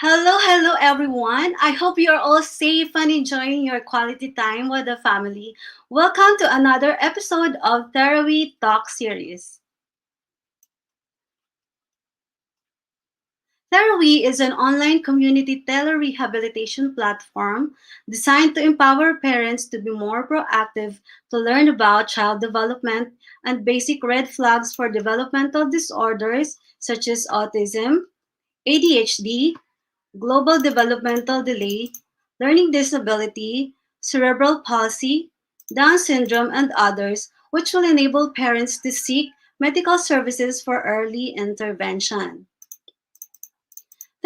Hello everyone. I hope you're all safe and enjoying your quality time with the family. Welcome to another episode of Therapy Talk series. Therapy is an online community telerehabilitation platform designed to empower parents to be more proactive, to learn about child development and basic red flags for developmental disorders such as autism, ADHD, global developmental delay, learning disability, cerebral palsy, Down syndrome, and others, which will enable parents to seek medical services for early intervention.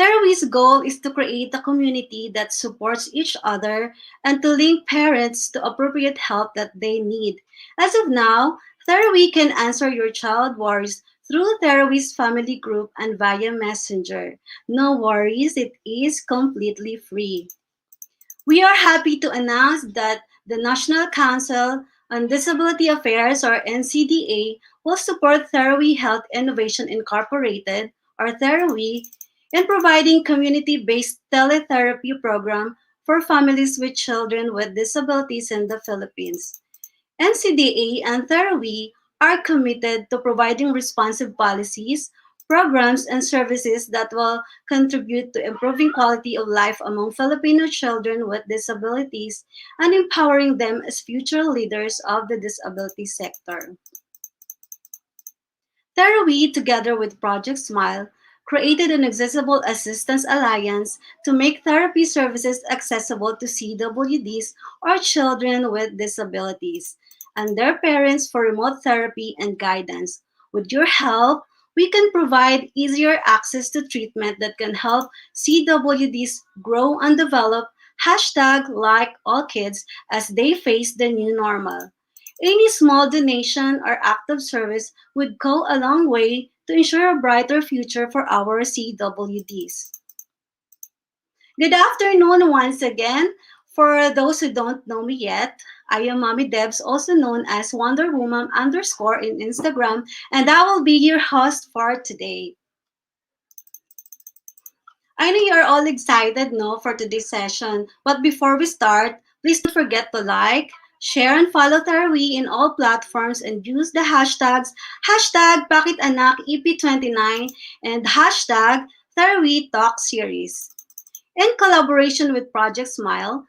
Therapi's goal is to create a community that supports each other and to link parents to appropriate help that they need. As of now, Therapy can answer your child worries through Therapi's family group and via Messenger. No worries, it is completely free. We are happy to announce that the National Council on Disability Affairs, or NCDA, will support Therawi Health Innovation Incorporated, or Therawi, in providing community-based teletherapy program for families with children with disabilities in the Philippines. NCDA and Therawi are committed to providing responsive policies, programs, and services that will contribute to improving quality of life among Filipino children with disabilities and empowering them as future leaders of the disability sector. Therawi, together with Project Smile, created an Accessible Assistance Alliance to make therapy services accessible to CWDs or children with disabilities and their parents for remote therapy and guidance. With your help, we can provide easier access to treatment that can help CWDs grow and develop hashtag like all kids as they face the new normal. Any small donation or act of service would go a long way to ensure a brighter future for our CWDs. Good afternoon once again. For those who don't know me yet, I am Mommy Debs, also known as Wonder Woman underscore in Instagram, and I will be your host for today. I know you're all excited, no, for today's session. But before we start, please don't forget to like, share, and follow Tarawi in all platforms and use the hashtags #BakitAnak EP29 and #Tarawi Talk Series. In collaboration with Project Smile,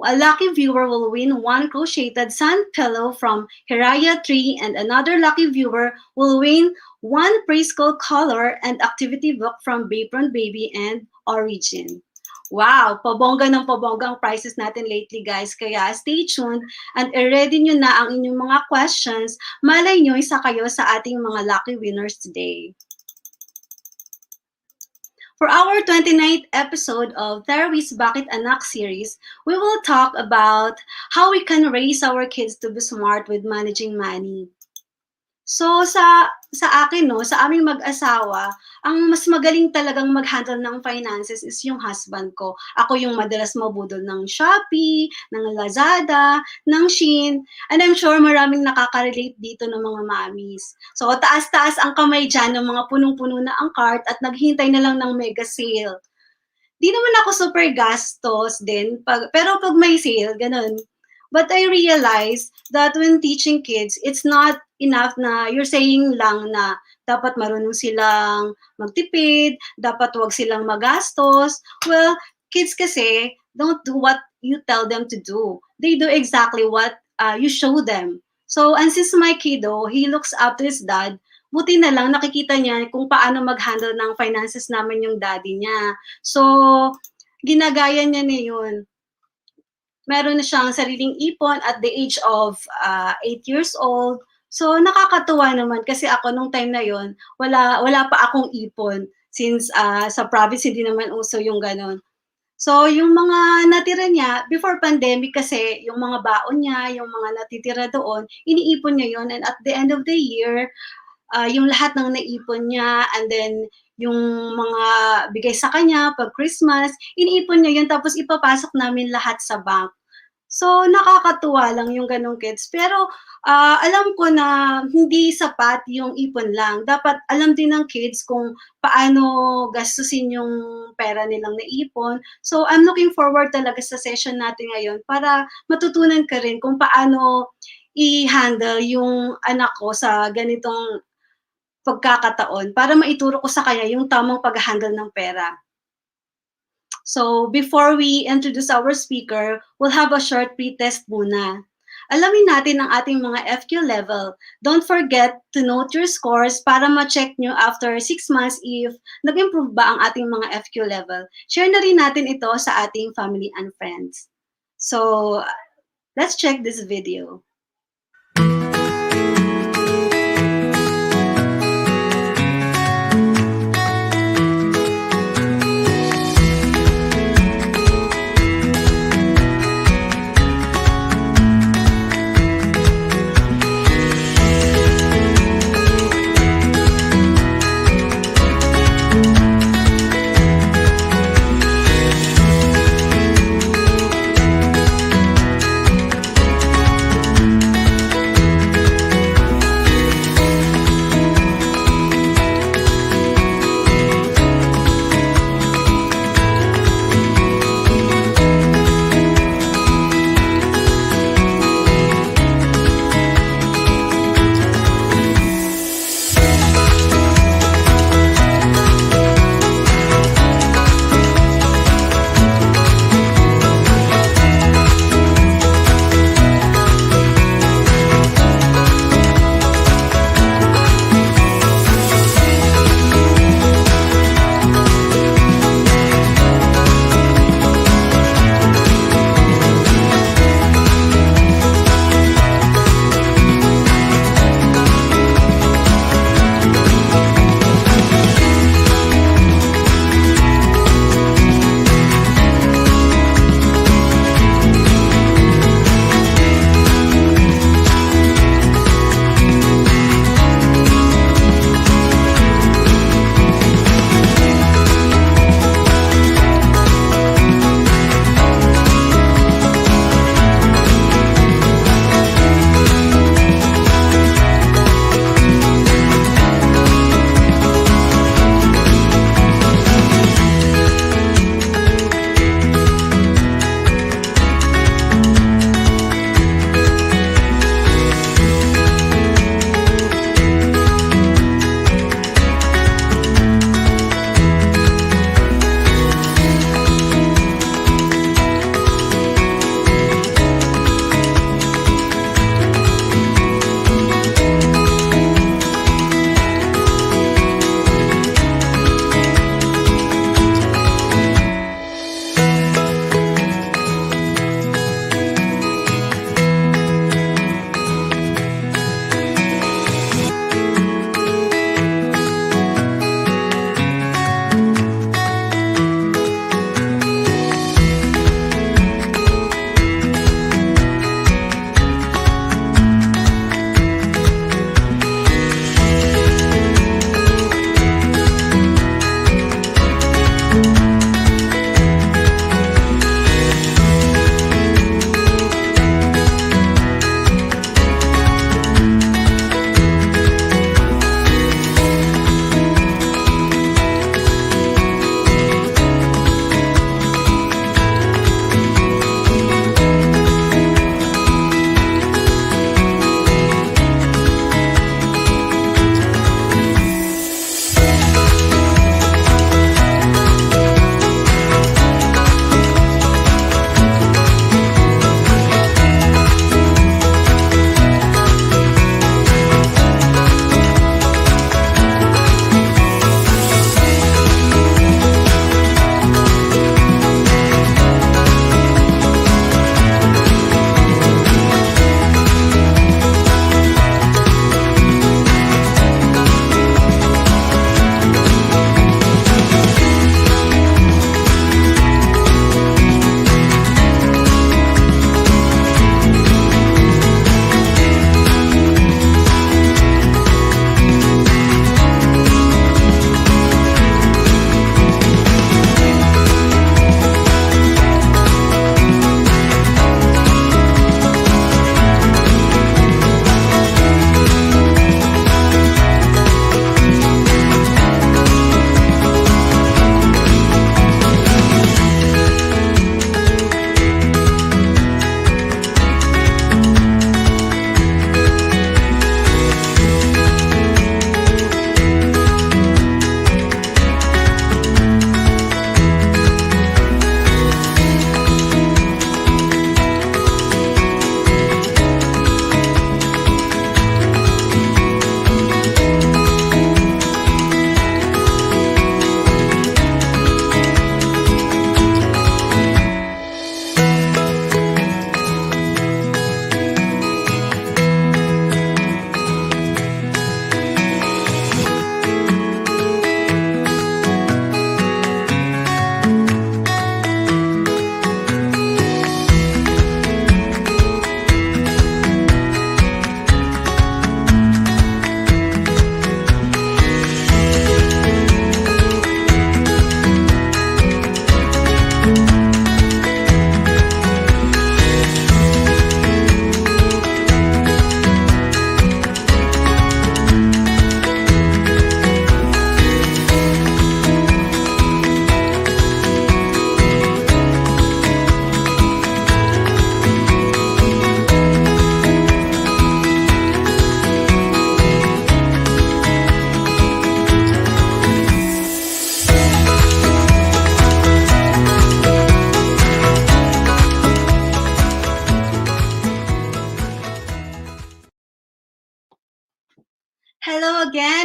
a lucky viewer will win one crocheted sun pillow from Hirayatree, and another lucky viewer will win one preschool color and activity book from Bapron Baby and Origin. Wow, pabongga ng pabongga ang prices natin lately, guys. Kaya stay tuned and i-ready nyo na ang inyong mga questions. Malay nyo, isa kayo sa ating mga lucky winners today. For our 29th episode of Therapy's Bakit Anak series, we will talk about how we can raise our kids to be smart with managing money. So sa akin, no, sa aming mag-asawa, ang mas magaling talagang mag-handle ng finances is yung husband ko. Ako yung madalas mabudol ng Shopee, ng Lazada, ng Shein, and I'm sure maraming nakaka-relate dito ng mga mommies. So taas-taas ang kamay dyan ng mga punong-puno na ang cart at naghihintay na lang ng mega sale. Di naman ako super gastos din, pero pag may sale, ganun. But I realized that when teaching kids, it's not enough na you're saying lang na dapat marunong silang magtipid, dapat wag silang magastos. Well, kids kasi don't do what you tell them to do. They do exactly what you show them. So, and since my kiddo, he looks up to his dad, buti na lang nakikita niya kung paano mag-handle ng finances namin yung daddy niya. So, ginagaya niya na yun. Meron na siyang sariling ipon at the age of 8 years old. So, nakakatuwa naman kasi ako nung time na yon wala pa akong ipon since sa province hindi naman uso yung ganon. So, yung mga natira niya, before pandemic kasi, yung mga baon niya, yung mga natitira doon, iniipon niya yon, and at the end of the year, yung lahat ng naipon niya, and then yung mga bigay sa kanya pag Christmas, iniipon niya yun, tapos ipapasok namin lahat sa bank. So, nakakatuwa lang yung ganong kids. Pero, alam ko na hindi sapat yung ipon lang. Dapat alam din ng kids kung paano gastusin yung pera nilang naipon. So, I'm looking forward talaga sa session natin ngayon para matutunan ka rin kung paano i-handle yung anak ko sa ganitong pagkakataon para maituro ko sa kanya yung tamang pag-handle ng pera. So, before we introduce our speaker, we'll have a short pre-test muna. Alamin natin ang ating mga FQ level. Don't forget to note your scores para ma-check nyo after 6 months if nag-improve ba ang ating mga FQ level. Share na rin natin ito sa ating family and friends. So, let's check this video.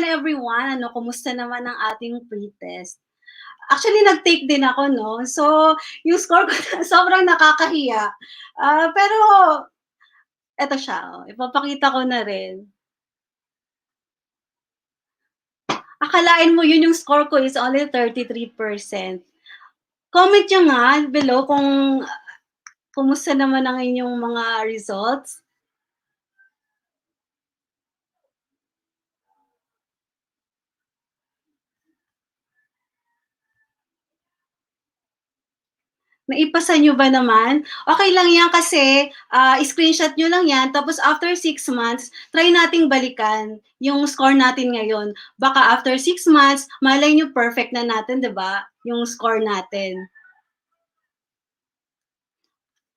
everyone. Kumusta naman ang ating pre-test? Actually, nag-take din ako, no? So, yung score ko sobrang nakakahiya. Pero, eto siya, ipapakita ko na rin. Akalain mo yun yung score ko is only 33%. Comment nyo nga below kung kumusta naman ang inyong mga results. Naipasa nyo ba naman? Okay lang yan kasi screenshot nyo lang yan. Tapos after 6 months, try nating balikan yung score natin ngayon. Baka after 6 months, malay nyo perfect na natin, di ba? Yung score natin.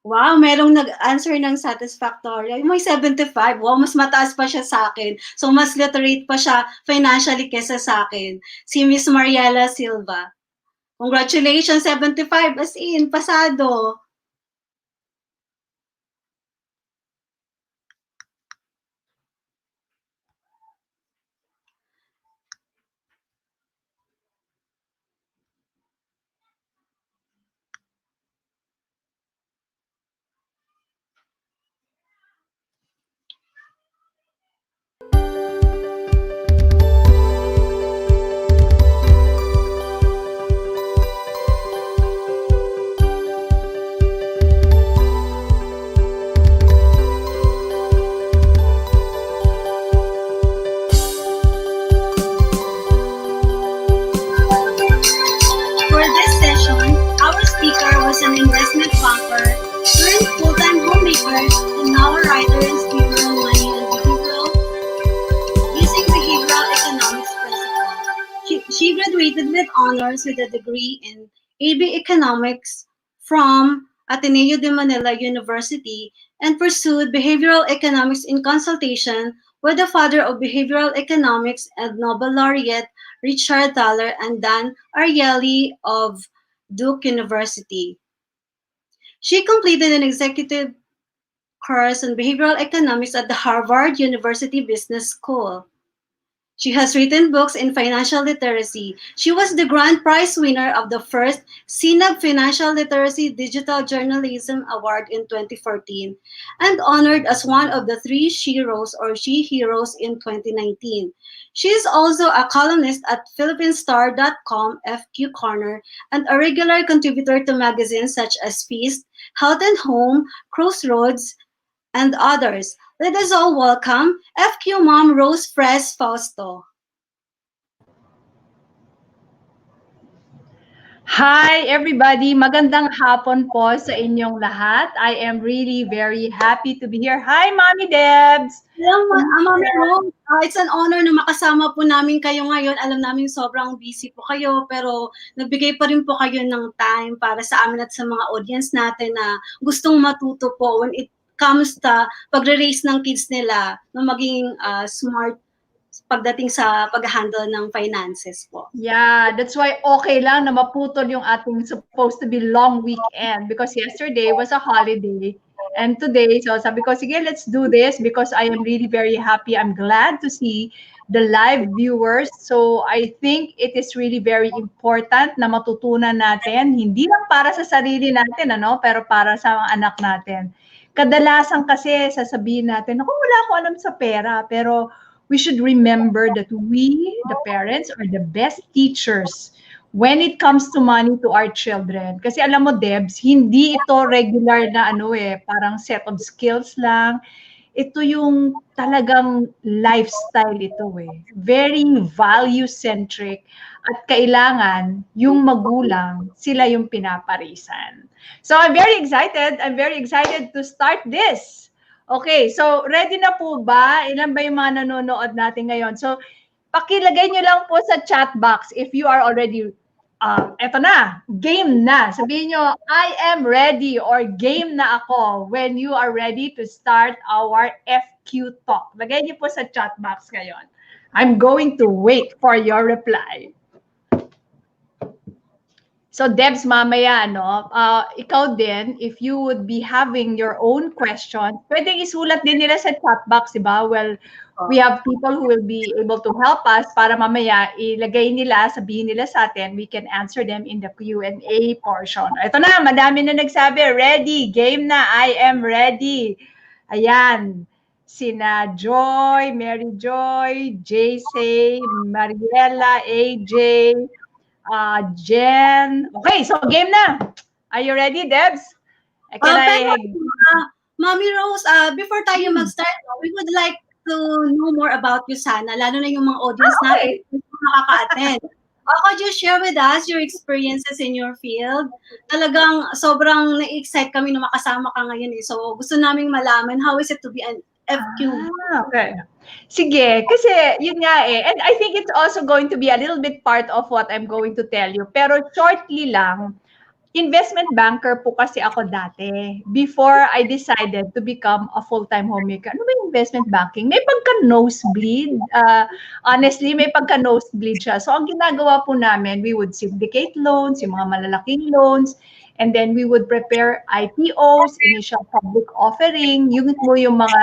Wow, merong nag-answer ng satisfactory. May 75. Wow, mas mataas pa siya sa akin. So, mas literate pa siya financially kesa sa akin. Si Miss Mariela Silva. Congratulations, 75. As in, pasado. For this session, our speaker was an investment banker, turned full-time homemaker, and now a writer in behavioral money and behavioral using behavioral economics principles. She graduated with honors with a degree in AB Economics from Ateneo de Manila University and pursued behavioral economics in consultation with the father of behavioral economics and Nobel laureate Richard Thaler and Dan Ariely of Duke University. She completed an executive course in behavioral economics at the Harvard University Business School. She has written books in financial literacy. She was the grand prize winner of the first CNAB Financial Literacy Digital Journalism Award in 2014 and honored as one of the three Sheroes or She Heroes in 2019. She is also a columnist at PhilippineStar.com FQ Corner and a regular contributor to magazines such as Feast, Health and Home, Crossroads, and others. Let us all welcome FQ Mom Rose Fres Fausto. Hi everybody, magandang hapon po sa inyong lahat. I am really very happy to be here. Hi Mommy Debs! Hello, Mami Rose. It's an honor na makasama po namin kayo ngayon. Alam namin sobrang busy po kayo, pero nagbigay pa rin po kayo ng time para sa amin at sa mga audience natin na gustong matuto po when it comes to pagre-raise ng kids nila na maging smart pagdating sa pag-handle ng finances po. Yeah, that's why okay lang na maputol yung ating supposed to be long weekend because yesterday was a holiday and today, so sabi ko, sige, let's do this because I am really very happy. I'm glad to see the live viewers. So I think it is really very important na matutunan natin, hindi lang para sa sarili natin, pero para sa mga anak natin. Kadalasan kasi sasabihin natin, ako wala ko alam sa pera, pero we should remember that we, the parents, are the best teachers when it comes to money to our children. Kasi alam mo, Debs, hindi ito regular na parang set of skills lang. Ito yung talagang lifestyle ito Very value-centric at kailangan yung magulang, sila yung pinaparisan. So I'm very excited. I'm very excited to start this. Okay, so ready na po ba? Ilan ba yung mga nanonood natin ngayon? So pakilagay nyo lang po sa chat box if you are already eto na, game na. Sabihin nyo, I am ready or game na ako when you are ready to start our FQ talk. Lagay nyo po sa chat box ngayon. I'm going to wait for your reply. So Debs, mamaya, no, ikaw din, if you would be having your own question, pwedeng isulat din nila sa chat box, di ba? Well, we have people who will be able to help us para mamaya ilagay nila, sabihin nila sa atin, we can answer them in the Q&A portion. Ito na, madami na nagsabi, ready, game na, I am ready. Ayan, sina Joy, Mary Joy, JC, Mariela, AJ, Jen. Okay, so game na. Are you ready, Debs? Can Pero, I... Mommy Rose, before tayo mag-start, we would like to know more about you sana, lalo na yung mga audience natin Okay. yung nakaka-attend. Could you share with us your experiences in your field? Talagang sobrang na-excite kami na makasama ka ngayon eh. So gusto naming malaman, how is it to be an FQ? Okay. Sige, kasi yun nga eh. And I think it's also going to be a little bit part of what I'm going to tell you. Pero shortly lang, investment banker po kasi ako dati before I decided to become a full-time homemaker. Ano ba yung investment banking? May pagka-nosebleed. Honestly, may pagka-nosebleed siya. So, ang ginagawa po namin, we would syndicate loans, yung mga malalaking loans, and then we would prepare IPOs, initial public offering, yung mga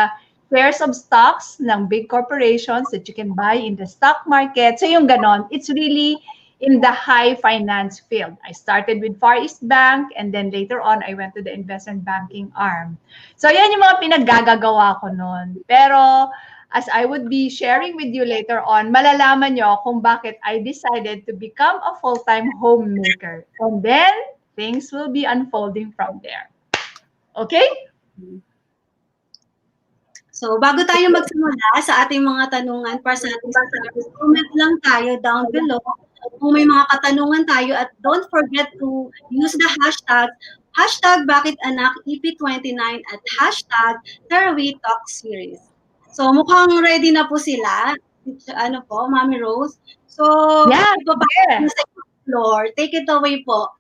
shares of stocks ng big corporations that you can buy in the stock market. So, yung ganon. It's really in the high finance field. I started with Far East Bank and then later on, I went to the investment banking arm. So yan yung mga pinaggagawa ko noon. Pero as I would be sharing with you later on, malalaman nyo kung bakit I decided to become a full-time homemaker. And then, things will be unfolding from there. Okay? So, bago tayo magsimula sa ating mga tanungan para sa ating subscribers, comment lang tayo down below kung may mga katanungan tayo at don't forget to use the hashtag Bakit Anak EP29 at hashtag Therapy Talk Series. So, mukhang ready na po sila. Ano po, Mami Rose? So, Yeah, ipapakita na sa floor. Take it away po.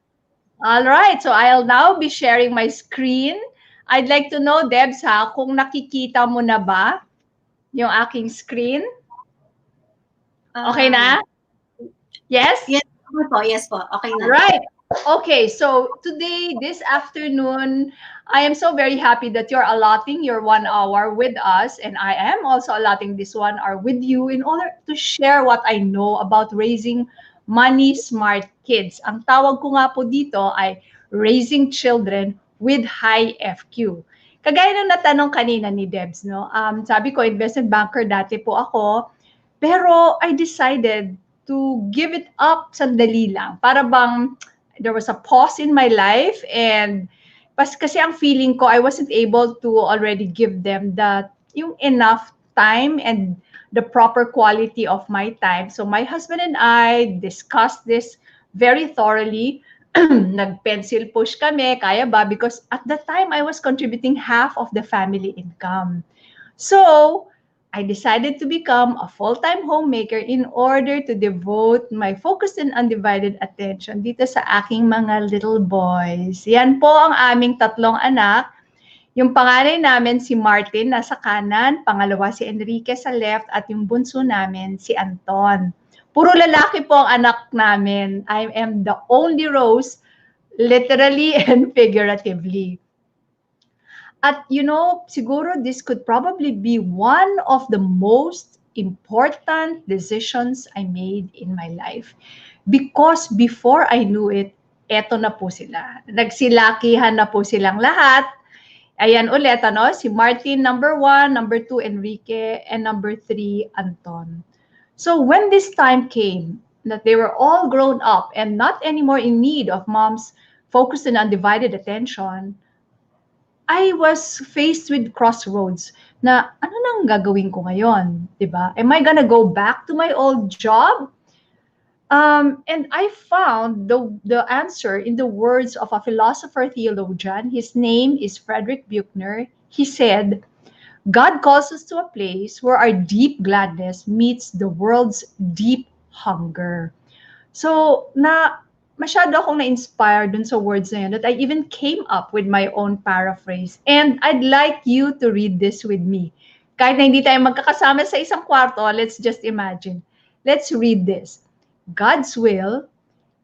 All right, so I'll now be sharing my screen. I'd like to know, Debs, ha, kung nakikita mo na ba yung aking screen? Okay na? Yes? Yes po, yes po. Okay na. All right. Okay, so today, this afternoon, I am so very happy that you're allotting your 1 hour with us, and I am also allotting this 1 hour with you in order to share what I know about raising money smart kids. Ang tawag ko nga po dito ay raising children with high FQ. Kagaya ng natanong kanina ni Debs, no? Sabi ko, investment banker dati po ako, pero I decided to give it up sandali lang. Para bang there was a pause in my life and kasi ang feeling ko I wasn't able to already give them yung enough time and the proper quality of my time. So my husband and I discussed this very thoroughly. Nag-pencil push kami, kaya ba? Because at that time I was contributing half of the family income. So I decided to become a full-time homemaker in order to devote my focused and undivided attention dito sa aking mga little boys. Yan po ang aming tatlong anak. Yung panganay namin si Martin nasa kanan, pangalawa si Enrique sa left, at yung bunso namin si Anton. Puro lalaki po ang anak namin. I am the only Rose, literally and figuratively. At siguro this could probably be one of the most important decisions I made in my life. Because before I knew it, eto na po sila. Nagsilakihan na po silang lahat. Ayan ulit, si Martin, number 1, number 2, Enrique, and number 3, Anton. So when this time came, that they were all grown up and not anymore in need of mom's focused and undivided attention, I was faced with crossroads na ano nang gagawin ko ngayon, 'di ba? Am I gonna go back to my old job? And I found the answer in the words of a philosopher theologian. His name is Frederick Buechner. He said, God calls us to a place where our deep gladness meets the world's deep hunger. So, masyado akong na-inspire dun sa words na yun that I even came up with my own paraphrase. And I'd like you to read this with me. Kahit na hindi tayo magkakasama sa isang kwarto, let's just imagine. Let's read this. God's will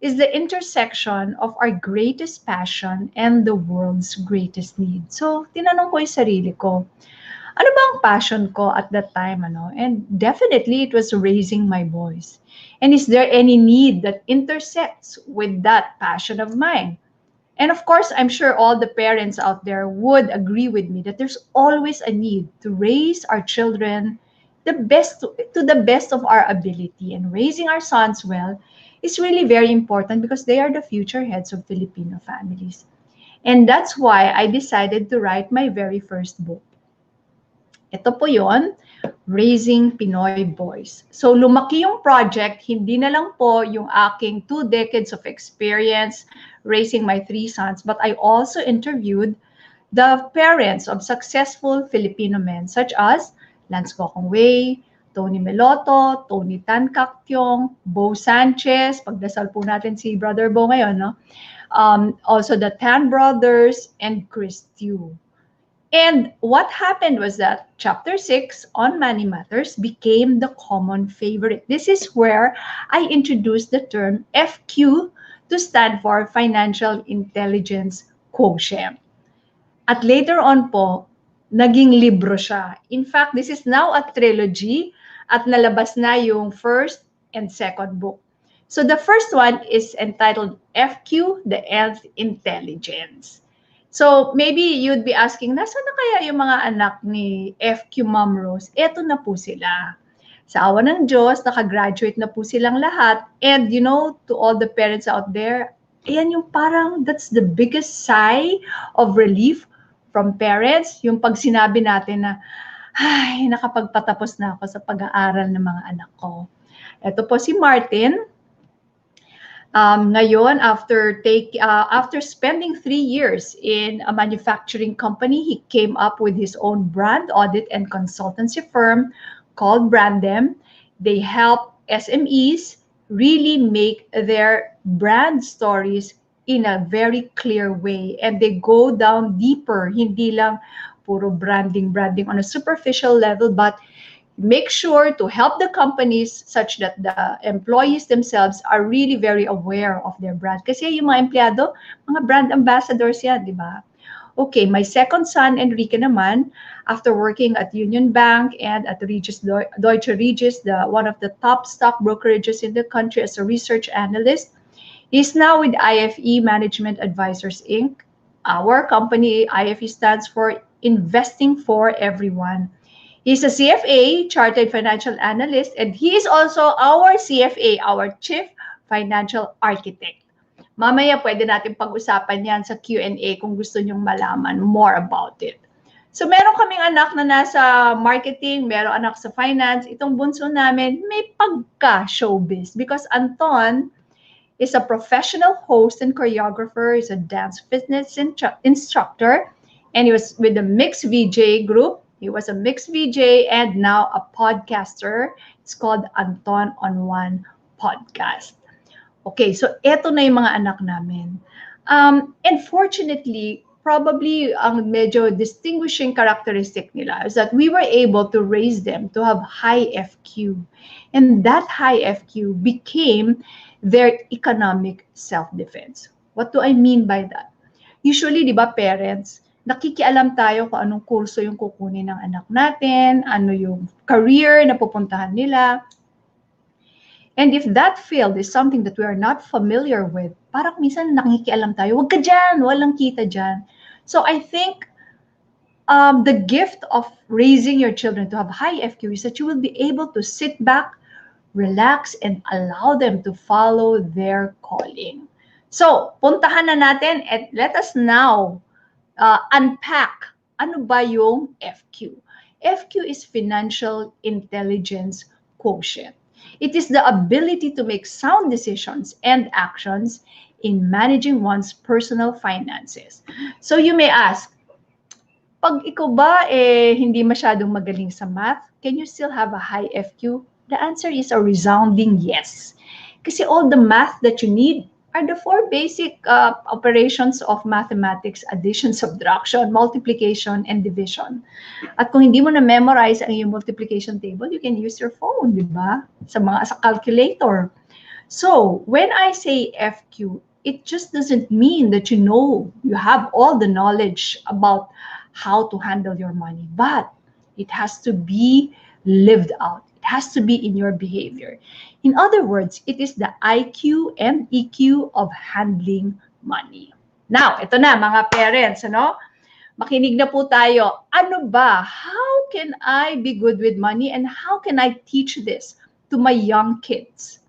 is the intersection of our greatest passion and the world's greatest need. So, tinanong ko yung sarili ko, ano ba ang passion ko at that time, ano? And definitely it was raising my boys. And is there any need that intersects with that passion of mine? And of course, I'm sure all the parents out there would agree with me that there's always a need to raise our children to the best of our ability. And raising our sons well is really very important because they are the future heads of Filipino families. And that's why I decided to write my very first book. Ito po yon, Raising Pinoy Boys. So lumaki yung project, hindi na lang po yung aking 2 decades of experience raising my 3 sons, but I also interviewed the parents of successful Filipino men such as Lance Gokongwei, Tony Meloto, Tony Tan Caktiong, Bo Sanchez, pagdasal po natin si Brother Bo ngayon, no? Also the Tan brothers and Chris Tew. And what happened was that chapter 6 on money matters became the common favorite. This is where I introduced the term FQ to stand for Financial Intelligence Quotient. At later on po, naging libro siya. In fact, this is now a trilogy at nalabas na yung first and second book. So the first one is entitled FQ, the Health Intelligence. So maybe you'd be asking, nasaan na kaya yung mga anak ni FQ Mom Rose? Eto na po sila. Sa awa ng Diyos, nakagraduate na po silang lahat. And you know, to all the parents out there, ayan yung parang that's the biggest sigh of relief from parents. Yung pag sinabi natin na, ay, nakapagpatapos na ako sa pag-aaral ng mga anak ko. Ito po si Martin. Ngayon, after spending 3 years in a manufacturing company, he came up with his own brand audit and consultancy firm called Brandem. They help SMEs really make their brand stories in a very clear way. And they go down deeper, hindi lang puro branding on a superficial level, but make sure to help the companies such that the employees themselves are really very aware of their brand. Kasi yung mga empleyado, mga brand ambassadors yan, di ba? Okay, my second son, Enrique naman, after working at Union Bank and at Deutsche Regis, one of the top stock brokerages in the country as a research analyst, he's now with IFE Management Advisors, Inc. Our company, IFE, stands for Investing for Everyone. He's a CFA, Chartered Financial Analyst, and he is also our CFA, our Chief Financial Architect. Mamaya pwede natin pag-usapan yan sa Q&A kung gusto nyong malaman more about it. So meron kaming anak na nasa marketing, meron anak sa finance. Itong bunso namin may pagka-showbiz because Anton is a professional host and choreographer, is a dance fitness instructor, and he was with the Mixed VJ group. He was a mixed VJ and now a podcaster. It's called Anton on One Podcast. Okay, so eto na yung mga anak namin. And fortunately, probably ang medyo distinguishing characteristic nila is that we were able to raise them to have high FQ. And that high FQ became their economic self-defense. What do I mean by that? Usually, di ba, parents, nakikialam tayo kung anong kurso yung kukunin ng anak natin, ano yung career na pupuntahan nila. And if that field is something that we are not familiar with, parang minsan nakikialam tayo, wag ka dyan, walang kita dyan. So I think the gift of raising your children to have high FQ is that you will be able to sit back, relax, and allow them to follow their calling. So, puntahan na natin and let us now unpack ano ba yung FQ. FQ is Financial Intelligence Quotient. It is the ability to make sound decisions and actions in managing one's personal finances. So you may ask, pag ikaw ba hindi masyadong magaling sa math, can you still have a high FQ? The answer is a resounding yes. Kasi all the math that you need are the 4 basic operations of mathematics: addition, subtraction, multiplication, and division. At kung hindi mo na-memorize ang iyong multiplication table, you can use your phone, di ba? Sa calculator. So when I say FQ, it just doesn't mean that you have all the knowledge about how to handle your money, but it has to be lived out. It has to be in your behavior. In other words, it is the IQ and EQ of handling money. Now, ito na mga parents, ano? Makinig na po tayo. Ano ba? How can I be good with money and how can I teach this to my young kids?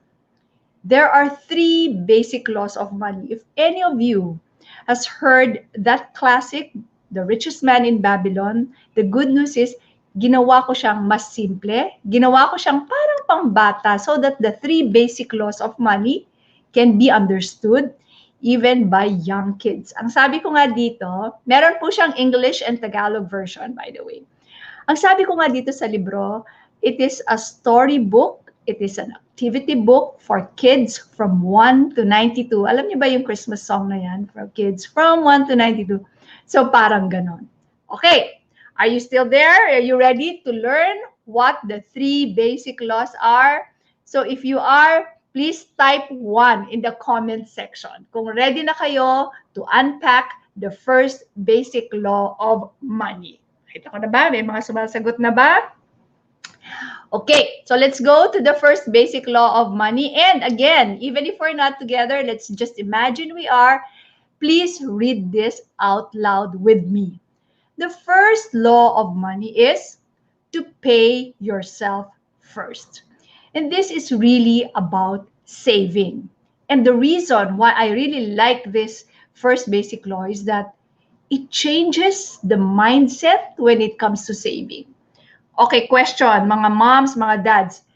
There are three basic laws of money. If any of you has heard that classic, The Richest Man in Babylon, the good news is, ginawa ko siyang mas simple, ginawa ko siyang parang pambata so that the three basic laws of money can be understood even by young kids. Ang sabi ko nga dito, meron po siyang English and Tagalog version, by the way. Ang sabi ko nga dito sa libro, it is a storybook, it is an activity book for kids from 1 to 92. Alam niyo ba yung Christmas song na yan? For kids from 1 to 92. So parang ganon. Okay, are you still there? Are you ready to learn what the three basic laws are? So if you are, please type 1 in the comment section. Kung ready na kayo to unpack the first basic law of money. Kita ko na ba? May mga sumasagot na ba? Okay, so let's go to the first basic law of money. And again, even if we're not together, let's just imagine we are. Please read this out loud with me. The first law of money is to pay yourself first. And this is really about saving. And the reason why I really like this first basic law is that it changes the mindset when it comes to saving. Okay, question, mga moms, mga dads.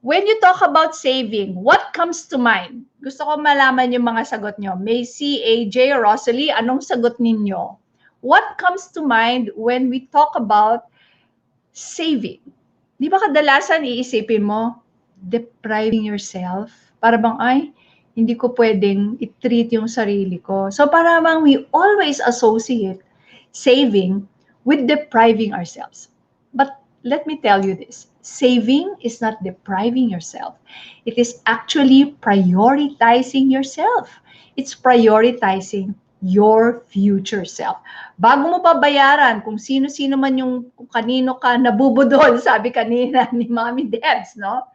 When you talk about saving, what comes to mind? Gusto ko malaman yung mga sagot nyo. Macy, AJ, Rosalie, anong sagot ninyo? What comes to mind when we talk about saving? Di ba kadalasan iisipin mo, depriving yourself? Para bang, ay, hindi ko pwedeng i-treat yung sarili ko. So para bang we always associate saving with depriving ourselves. But let me tell you this, saving is not depriving yourself. It is actually prioritizing yourself. It's prioritizing your future self. Bago mo pa bayaran kung sino-sino man yung kung kanino ka nabubudol, sabi kanina ni Mami Debs, no?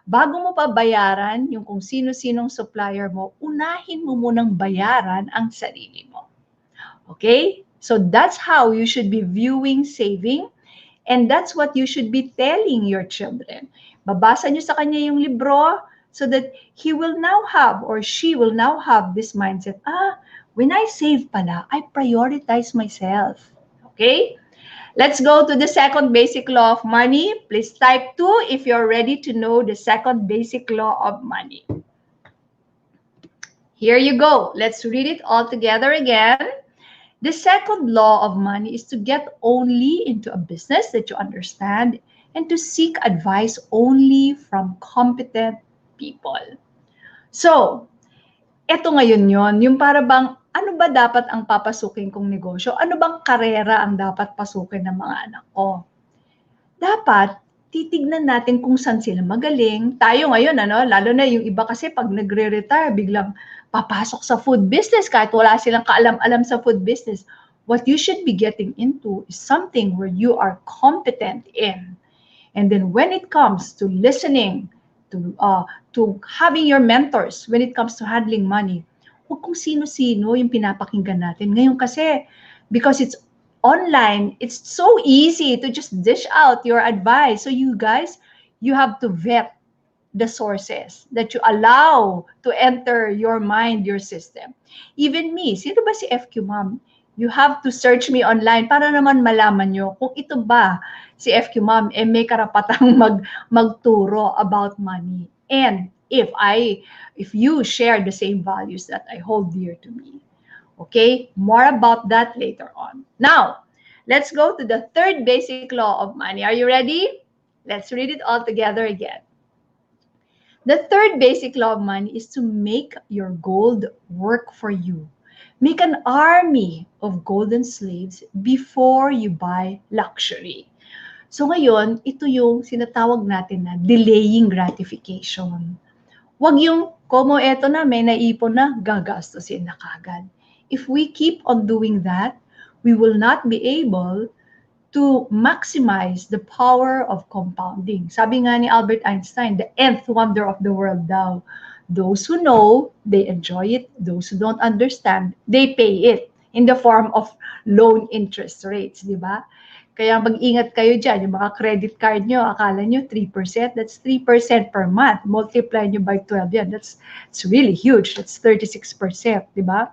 Bago mo pa bayaran yung kung sino-sinong supplier mo, unahin mo munang bayaran ang sarili mo. Okay? So that's how you should be viewing saving. And that's what you should be telling your children. Babasa nyo sa kanya yung libro so that he will now have or she will now have this mindset, when I save pala, I prioritize myself. Okay? Let's go to the second basic law of money. Please type 2 if you're ready to know the second basic law of money. Here you go. Let's read it all together again. The second law of money is to get only into a business that you understand and to seek advice only from competent people. So, eto ngayon yon, yung para bang, ano ba dapat ang papasukin kong negosyo? Ano bang karera ang dapat pasukin ng mga anak ko? Dapat, titignan natin kung saan sila magaling. Tayo ngayon, lalo na yung iba kasi pag nagre-retire, biglang papasok sa food business kahit wala silang kaalam-alam sa food business. What you should be getting into is something where you are competent in. And then when it comes to listening, to having your mentors, when it comes to handling money, huwag kung sino-sino yung pinapakinggan natin. Ngayon kasi, because it's online, it's so easy to just dish out your advice. So you guys, you have to vet the sources that you allow to enter your mind, your system. Even me, sino ba si FQ Mom? You have to search me online para naman malaman nyo kung ito ba si FQ Mom may karapatang magturo about money. And if you share the same values that I hold dear to me. Okay, more about that later on. Now, let's go to the third basic law of money. Are you ready? Let's read it all together again. The third basic law of money is to make your gold work for you. Make an army of golden slaves before you buy luxury. So ngayon, ito yung sinatawag natin na delaying gratification. Huwag yung Como eto na, may naipon na, gagastusin na kagad. If we keep on doing that, we will not be able to maximize the power of compounding. Sabi nga ni Albert Einstein, the nth wonder of the world daw. Those who know, they enjoy it. Those who don't understand, they pay it in the form of loan interest rates, di ba? Kaya mag-ingat kayo dyan. Yung mga credit card nyo, akala nyo 3%, that's 3% per month. Multiply nyo by 12 yan. It's really huge. That's 36%, di ba?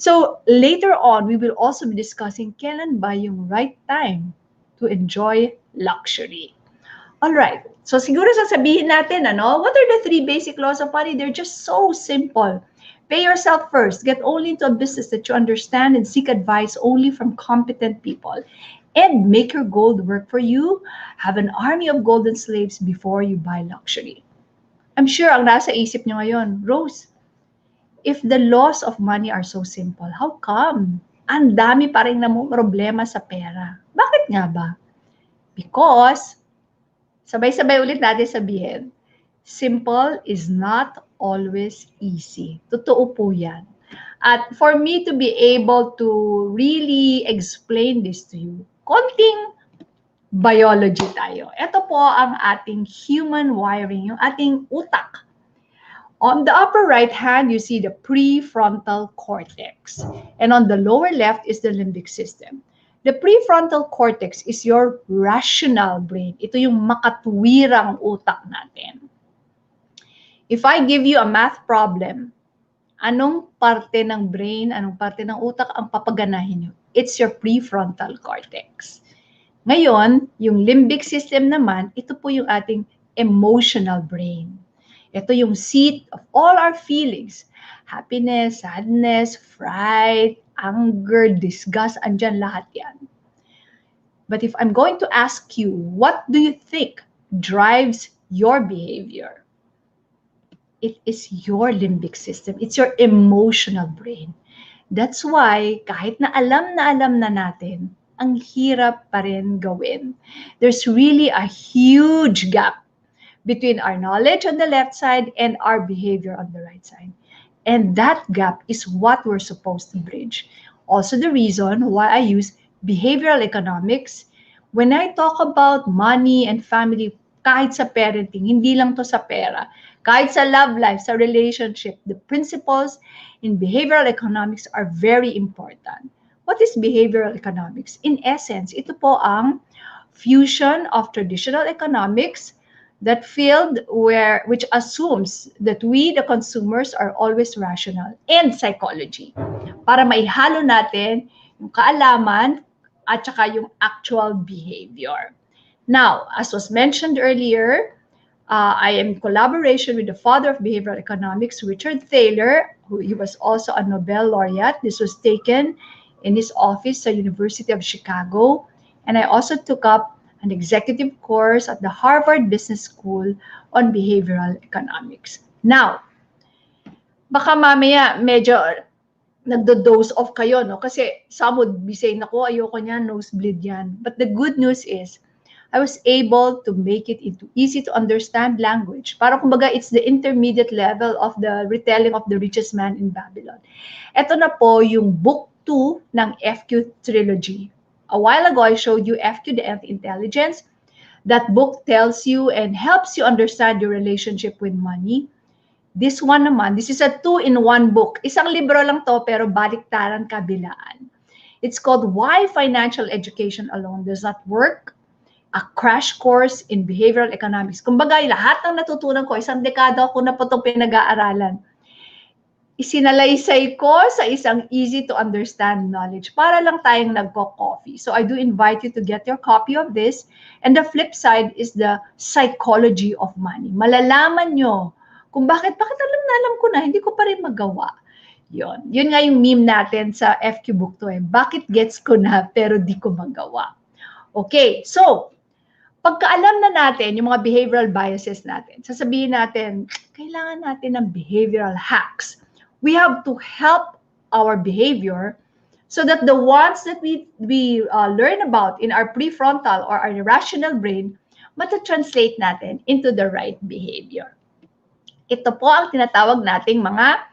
So later on, we will also be discussing kailan ba yung right time to enjoy luxury. All right. So siguro sasabihin natin, what are the 3 basic laws of money? They're just so simple. Pay yourself first. Get only into a business that you understand and seek advice only from competent people. And make your gold work for you. Have an army of golden slaves before you buy luxury. I'm sure ang nasa isip nyo ngayon, Rose, if the laws of money are so simple, how come? Ang dami pa rin namang problema sa pera. Bakit nga ba? Because, sabay-sabay ulit natin sabihin, simple is not always easy. Totoo po yan. At for me to be able to really explain this to you, konting biology tayo. Ito po ang ating human wiring, yung ating utak. On the upper right hand, you see the prefrontal cortex. And on the lower left is the limbic system. The prefrontal cortex is your rational brain. Ito yung makatwirang utak natin. If I give you a math problem, anong parte ng brain, anong parte ng utak ang papaganahin nyo? It's your prefrontal cortex. Ngayon, yung limbic system naman, ito po yung ating emotional brain. Ito yung seat of all our feelings. Happiness, sadness, fright, anger, disgust, andyan lahat yan. But if I'm going to ask you, what do you think drives your behavior? It is your limbic system. It's your emotional brain. That's why, kahit na alam na natin, ang hirap pa rin gawin. There's really a huge gap between our knowledge on the left side and our behavior on the right side. And that gap is what we're supposed to bridge. Also the reason why I use behavioral economics. When I talk about money and family, kahit sa parenting, hindi lang to sa pera, kahit sa love life, sa relationship, the principles in behavioral economics are very important. What is behavioral economics? In essence, ito po ang fusion of traditional economics, that field which assumes that we, the consumers, are always rational, and psychology. Para maihalo natin yung kaalaman at saka yung actual behavior. Now, as was mentioned earlier, I am in collaboration with the father of behavioral economics, Richard Thaler, who he was also a Nobel laureate. This was taken in his office at University of Chicago. And I also took up an executive course at the Harvard Business School on behavioral economics. Now, baka mamaya medyo nagdo-dose off kayo, no? Kasi some would be saying, naku, ayoko niyan, nosebleed yan. But the good news is, I was able to make it into easy to understand language. Para kumbaga, it's the intermediate level of the retelling of the richest man in Babylon. Ito na po yung book 2 ng FQ Trilogy. A while ago, I showed you FQ, the Nth Intelligence. That book tells you and helps you understand your relationship with money. This one naman, this is a 2-in-1 book. Isang libro lang to, pero baliktaran kabilaan. It's called Why Financial Education Alone Does Not Work, a crash course in behavioral economics. Kumbaga, lahat ng natutunan ko, isang dekada ko na po itong pinag-aaralan. Isinalaysay ko sa isang easy-to-understand knowledge para lang tayong nagko-coffee. So I do invite you to get your copy of this. And the flip side is the psychology of money. Malalaman nyo kung bakit alam na alam ko na, hindi ko pa rin magawa. Yun nga yung meme natin sa FQ book to eh. Bakit gets ko na pero di ko magawa? Okay, so pagkaalam na natin yung mga behavioral biases natin, sasabihin natin, kailangan natin ng behavioral hacks. We have to help our behavior so that the ones that we learn about in our prefrontal or our rational brain, mata-translate natin into the right behavior. Ito po ang tinatawag nating mga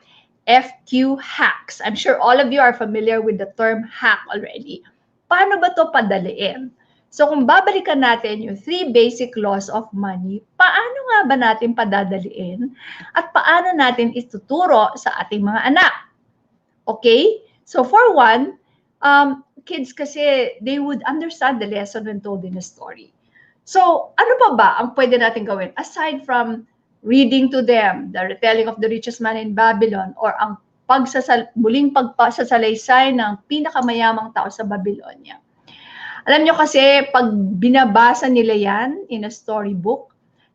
FQ hacks. I'm sure all of you are familiar with the term hack already. Paano ba to padaliin? So kung babalikan natin yung 3 basic laws of money, paano nga ba natin padadaliin at paano natin ituturo sa ating mga anak? Okay? So for one, kids kasi, they would understand the lesson when told in a story. So, ano pa ba ang pwede natin gawin? Aside from reading to them, the retelling of the richest man in Babylon, or ang muling pagpasasalaysay ng pinakamayamang tao sa Babylonia. Alam nyo kasi, pag binabasa nila yan in a storybook,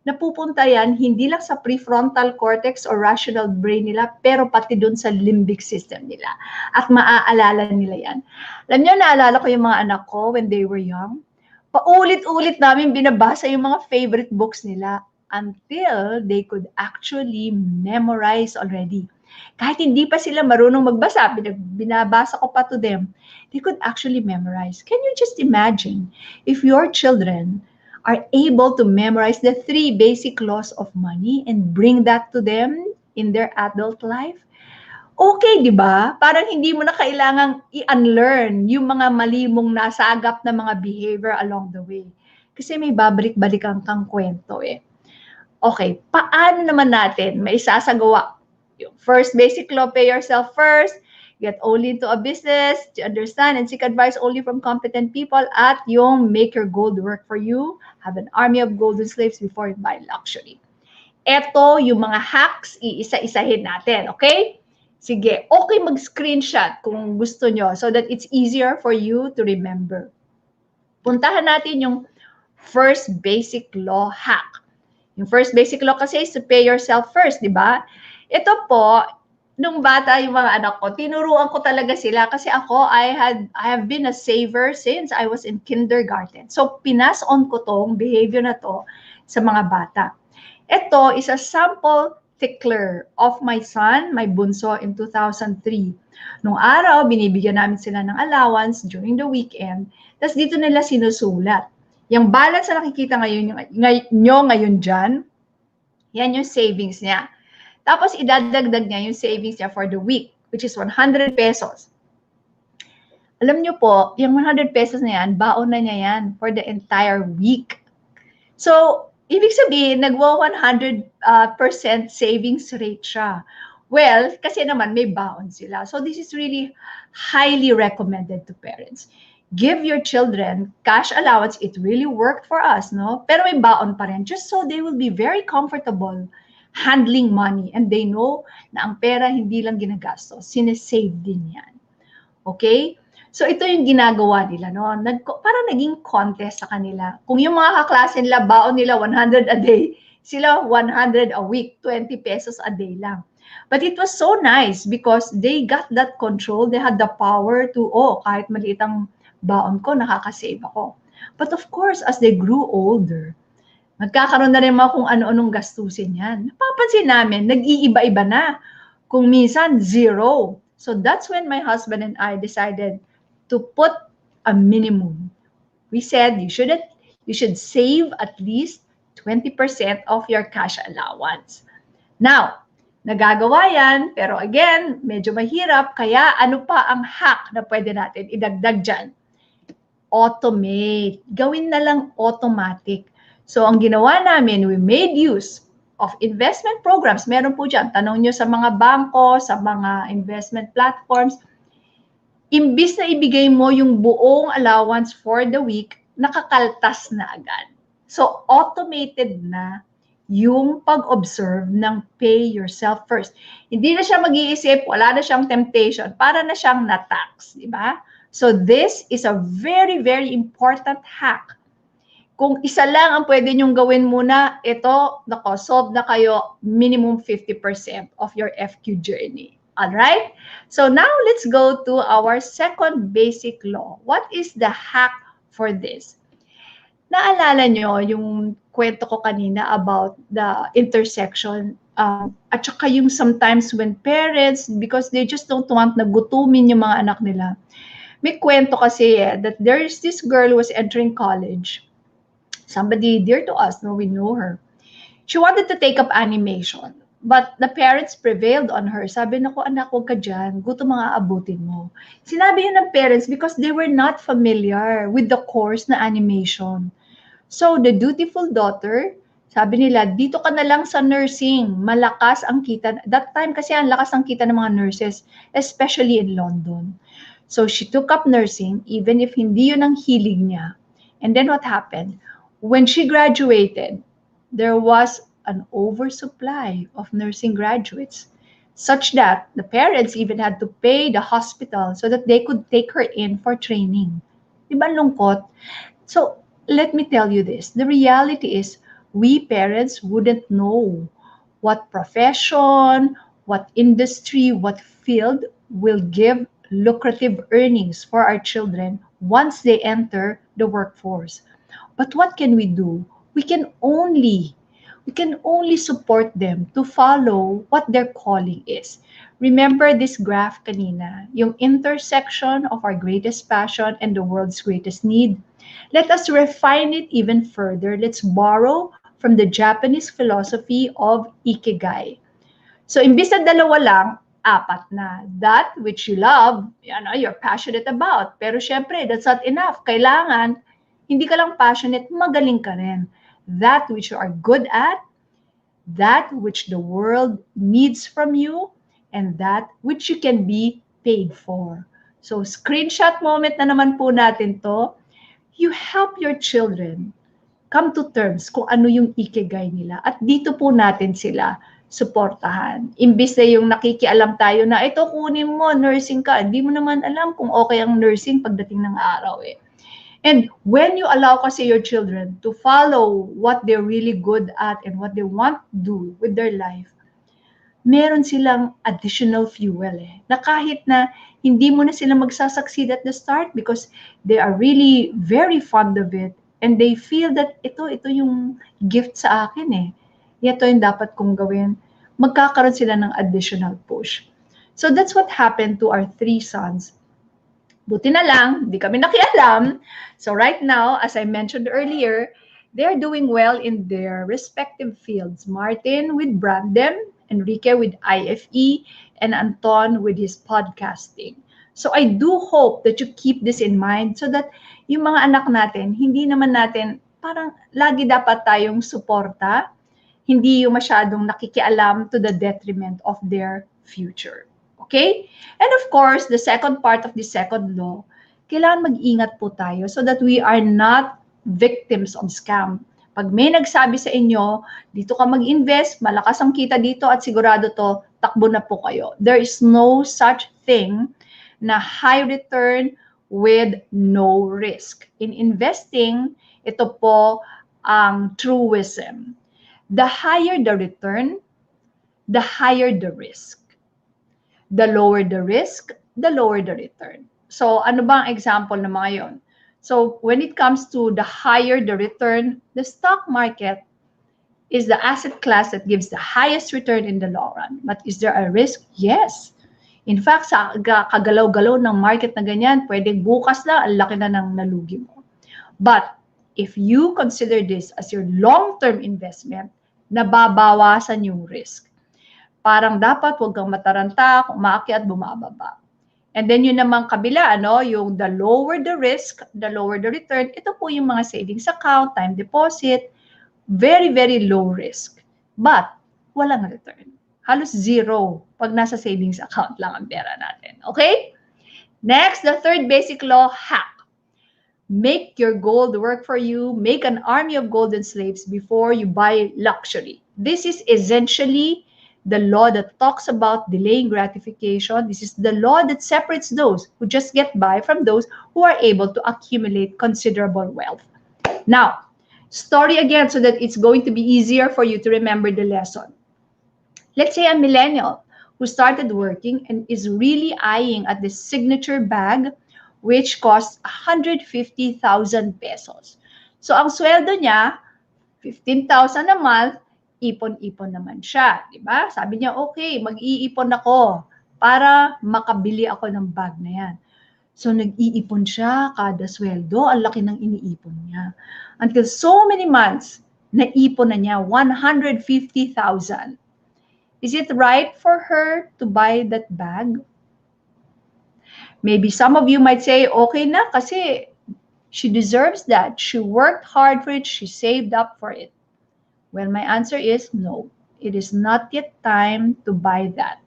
napupunta yan hindi lang sa prefrontal cortex or rational brain nila, pero pati dun sa limbic system nila. At maaalala nila yan. Alam nyo, naalala ko yung mga anak ko when they were young. Paulit-ulit namin binabasa yung mga favorite books nila until they could actually memorize already. Kahit hindi pa sila marunong magbasa, binabasa ko pa to them, they could actually memorize. Can you just imagine if your children are able to memorize the 3 basic laws of money and bring that to them in their adult life? Okay, di ba? Parang hindi mo na kailangang i-unlearn yung mga mali mong nasagap na mga behavior along the way. Kasi may babalik-balikan kang kwento eh. Okay, paano naman natin may sasagawa? Yung first basic law, pay yourself first, get only into a business, to understand and seek advice only from competent people, at yung make your gold work for you, have an army of golden slaves before you buy luxury. Ito yung mga hacks, iisa-isahin natin, okay? Sige, okay mag-screenshot kung gusto nyo so that it's easier for you to remember. Puntahan natin yung first basic law hack. Yung first basic law kasi is to pay yourself first, di ba? Ito po, nung bata yung mga anak ko, tinuruan ko talaga sila kasi ako, I have been a saver since I was in kindergarten. So, pinas on ko tong behavior na to sa mga bata. Ito is a sample tickler of my son, my bunso, in 2003. Nung araw, binibigyan namin sila ng allowance during the weekend. Tapos dito nila sinusulat. Yung balance na nakikita ngayon dyan, yan yung savings niya. Tapos idadagdag niya yung savings niya for the week, which is 100 pesos. Alam niyo po, yung 100 pesos na yan, baon na niya yan for the entire week. So, ibig sabihin, nagwa 100% savings rate siya. Well, kasi naman may baon sila. So this is really highly recommended to parents. Give your children cash allowance. It really worked for us, no? Pero may baon pa rin, just so they will be very comfortable handling money and they know na ang pera hindi lang ginagastos, sinesave din yan. Okay? So ito yung ginagawa nila, no? Parang naging contest sa kanila. Kung yung mga kaklase nila, baon nila 100 a day, sila 100 a week, 20 pesos a day lang. But it was so nice because they got that control. They had the power to, kahit maliit ang baon ko, nakakasave ako. But of course, as they grew older, nagkakaroon na rin mga kung ano-anong gastusin yan. Napapansin namin, nag-iiba-iba na. Kung minsan, zero. So that's when my husband and I decided to put a minimum. We said you should save at least 20% of your cash allowance. Now, nagagawa yan, pero again, medyo mahirap, kaya ano pa ang hack na pwede natin idagdag dyan? Automate. Gawin na lang automatic. So, ang ginawa namin, we made use of investment programs. Meron po dyan, tanong nyo sa mga bangko, sa mga investment platforms, imbis na ibigay mo yung buong allowance for the week, nakakaltas na agad. So, automated na yung pag-observe ng pay yourself first. Hindi na siya mag-iisip, wala na siyang temptation, para na siyang na-tax, di ba? So, this is a very, very important hack. Kung isa lang ang pwede nyong gawin muna, ito, solve na kayo minimum 50% of your FQ journey. All right? So now let's go to our second basic law. What is the hack for this? Naalala nyo yung kwento ko kanina about the intersection at saka yung sometimes when parents, because they just don't want na gutumin yung mga anak nila. May kwento kasi that there is this girl who was entering college. Somebody dear to us, no, we know her. She wanted to take up animation. But the parents prevailed on her. Sabi, naku anak, huwag ka dyan. Gutom mga abutin mo. Sinabi yun ng parents because they were not familiar with the course na animation. So, the dutiful daughter, sabi nila, dito ka na lang sa nursing. Malakas ang kita. That time kasi ang lakas ang kita ng mga nurses, especially in London. So, she took up nursing even if hindi yun ang hilig niya. And then what happened? When she graduated, there was an oversupply of nursing graduates, such that the parents even had to pay the hospital so that they could take her in for training. Di ba ang lungkot? So let me tell you this. The reality is we parents wouldn't know what profession, what industry, what field will give lucrative earnings for our children once they enter the workforce. But what can we do? We can only we can only support them to follow what their calling is. Remember this graph kanina, yung intersection of our greatest passion and the world's greatest need. Let us refine it even further. Let's borrow from the Japanese philosophy of ikigai. So, imbis na dalawa lang, apat na. That which you love, you're passionate about. Pero syempre, that's not enough. Kailangan, hindi ka lang passionate, magaling ka rin. That which you are good at, that which the world needs from you, and that which you can be paid for. So, screenshot moment na naman po natin to. You help your children come to terms kung ano yung ikigai nila. At dito po natin sila suportahan. Imbis na yung nakikialam tayo na, ito kunin mo, nursing ka. Hindi mo naman alam kung okay ang nursing pagdating ng araw eh. And when you allow kasi your children to follow what they're really good at and what they want to do with their life, meron silang additional fuel eh. Na kahit na hindi mo na sila magsasucceed at the start because they are really very fond of it and they feel that ito yung gift sa akin eh. Ito yung dapat kong gawin. Magkakaroon sila ng additional push. So that's what happened to our three sons. Buti na lang, hindi kami nakialam. So right now, as I mentioned earlier, they are doing well in their respective fields. Martin with Brandem, Enrique with IFE, and Anton with his podcasting. So I do hope that you keep this in mind so that yung mga anak natin, hindi naman natin, parang lagi dapat tayong suporta, hindi yung masyadong nakikialam to the detriment of their future. Okay? And of course, the second part of the second law, kailangan mag-ingat po tayo so that we are not victims of scam. Pag may nagsabi sa inyo, dito ka mag-invest, malakas ang kita dito at sigurado to, takbo na po kayo. There is no such thing na high return with no risk. In investing, ito po ang truism. The higher the return, the higher the risk. The lower the risk, the lower the return. So, ano ba ang example ng mga yon? So, when it comes to the higher the return, the stock market is the asset class that gives the highest return in the long run. But is there a risk? Yes. In fact, sa kagalaw-galaw ng market na ganyan, pwedeng bukas lang, ang laki na ng nalugi mo. But, if you consider this as your long-term investment, nababawasan yung risk. Parang dapat huwag kang mataranta kung maakyat, bumababa. And then yun namang kabila, yung the lower the risk, the lower the return, ito po yung mga savings account, time deposit, very, very low risk. But, walang return. Halos zero pag nasa savings account lang ang pera natin. Okay? Next, the third basic law, hack. Make your gold work for you. Make an army of golden slaves before you buy luxury. This is essentially the law that talks about delaying gratification. This is the law that separates those who just get by from those who are able to accumulate considerable wealth. Now, story again so that it's going to be easier for you to remember the lesson. Let's say a millennial who started working and is really eyeing at this signature bag which costs 150,000 pesos. So, ang sweldo niya, 15,000 a month, ipon-ipon naman siya, di ba? Sabi niya, okay, mag-iipon ako para makabili ako ng bag na yan. So, nag-iipon siya kada sweldo, ang laki ng iniipon niya. Until so many months, naipon na niya 150,000. Is it right for her to buy that bag? Maybe some of you might say, okay na kasi she deserves that. She worked hard for it. She saved up for it. Well, my answer is no. It is not yet time to buy that.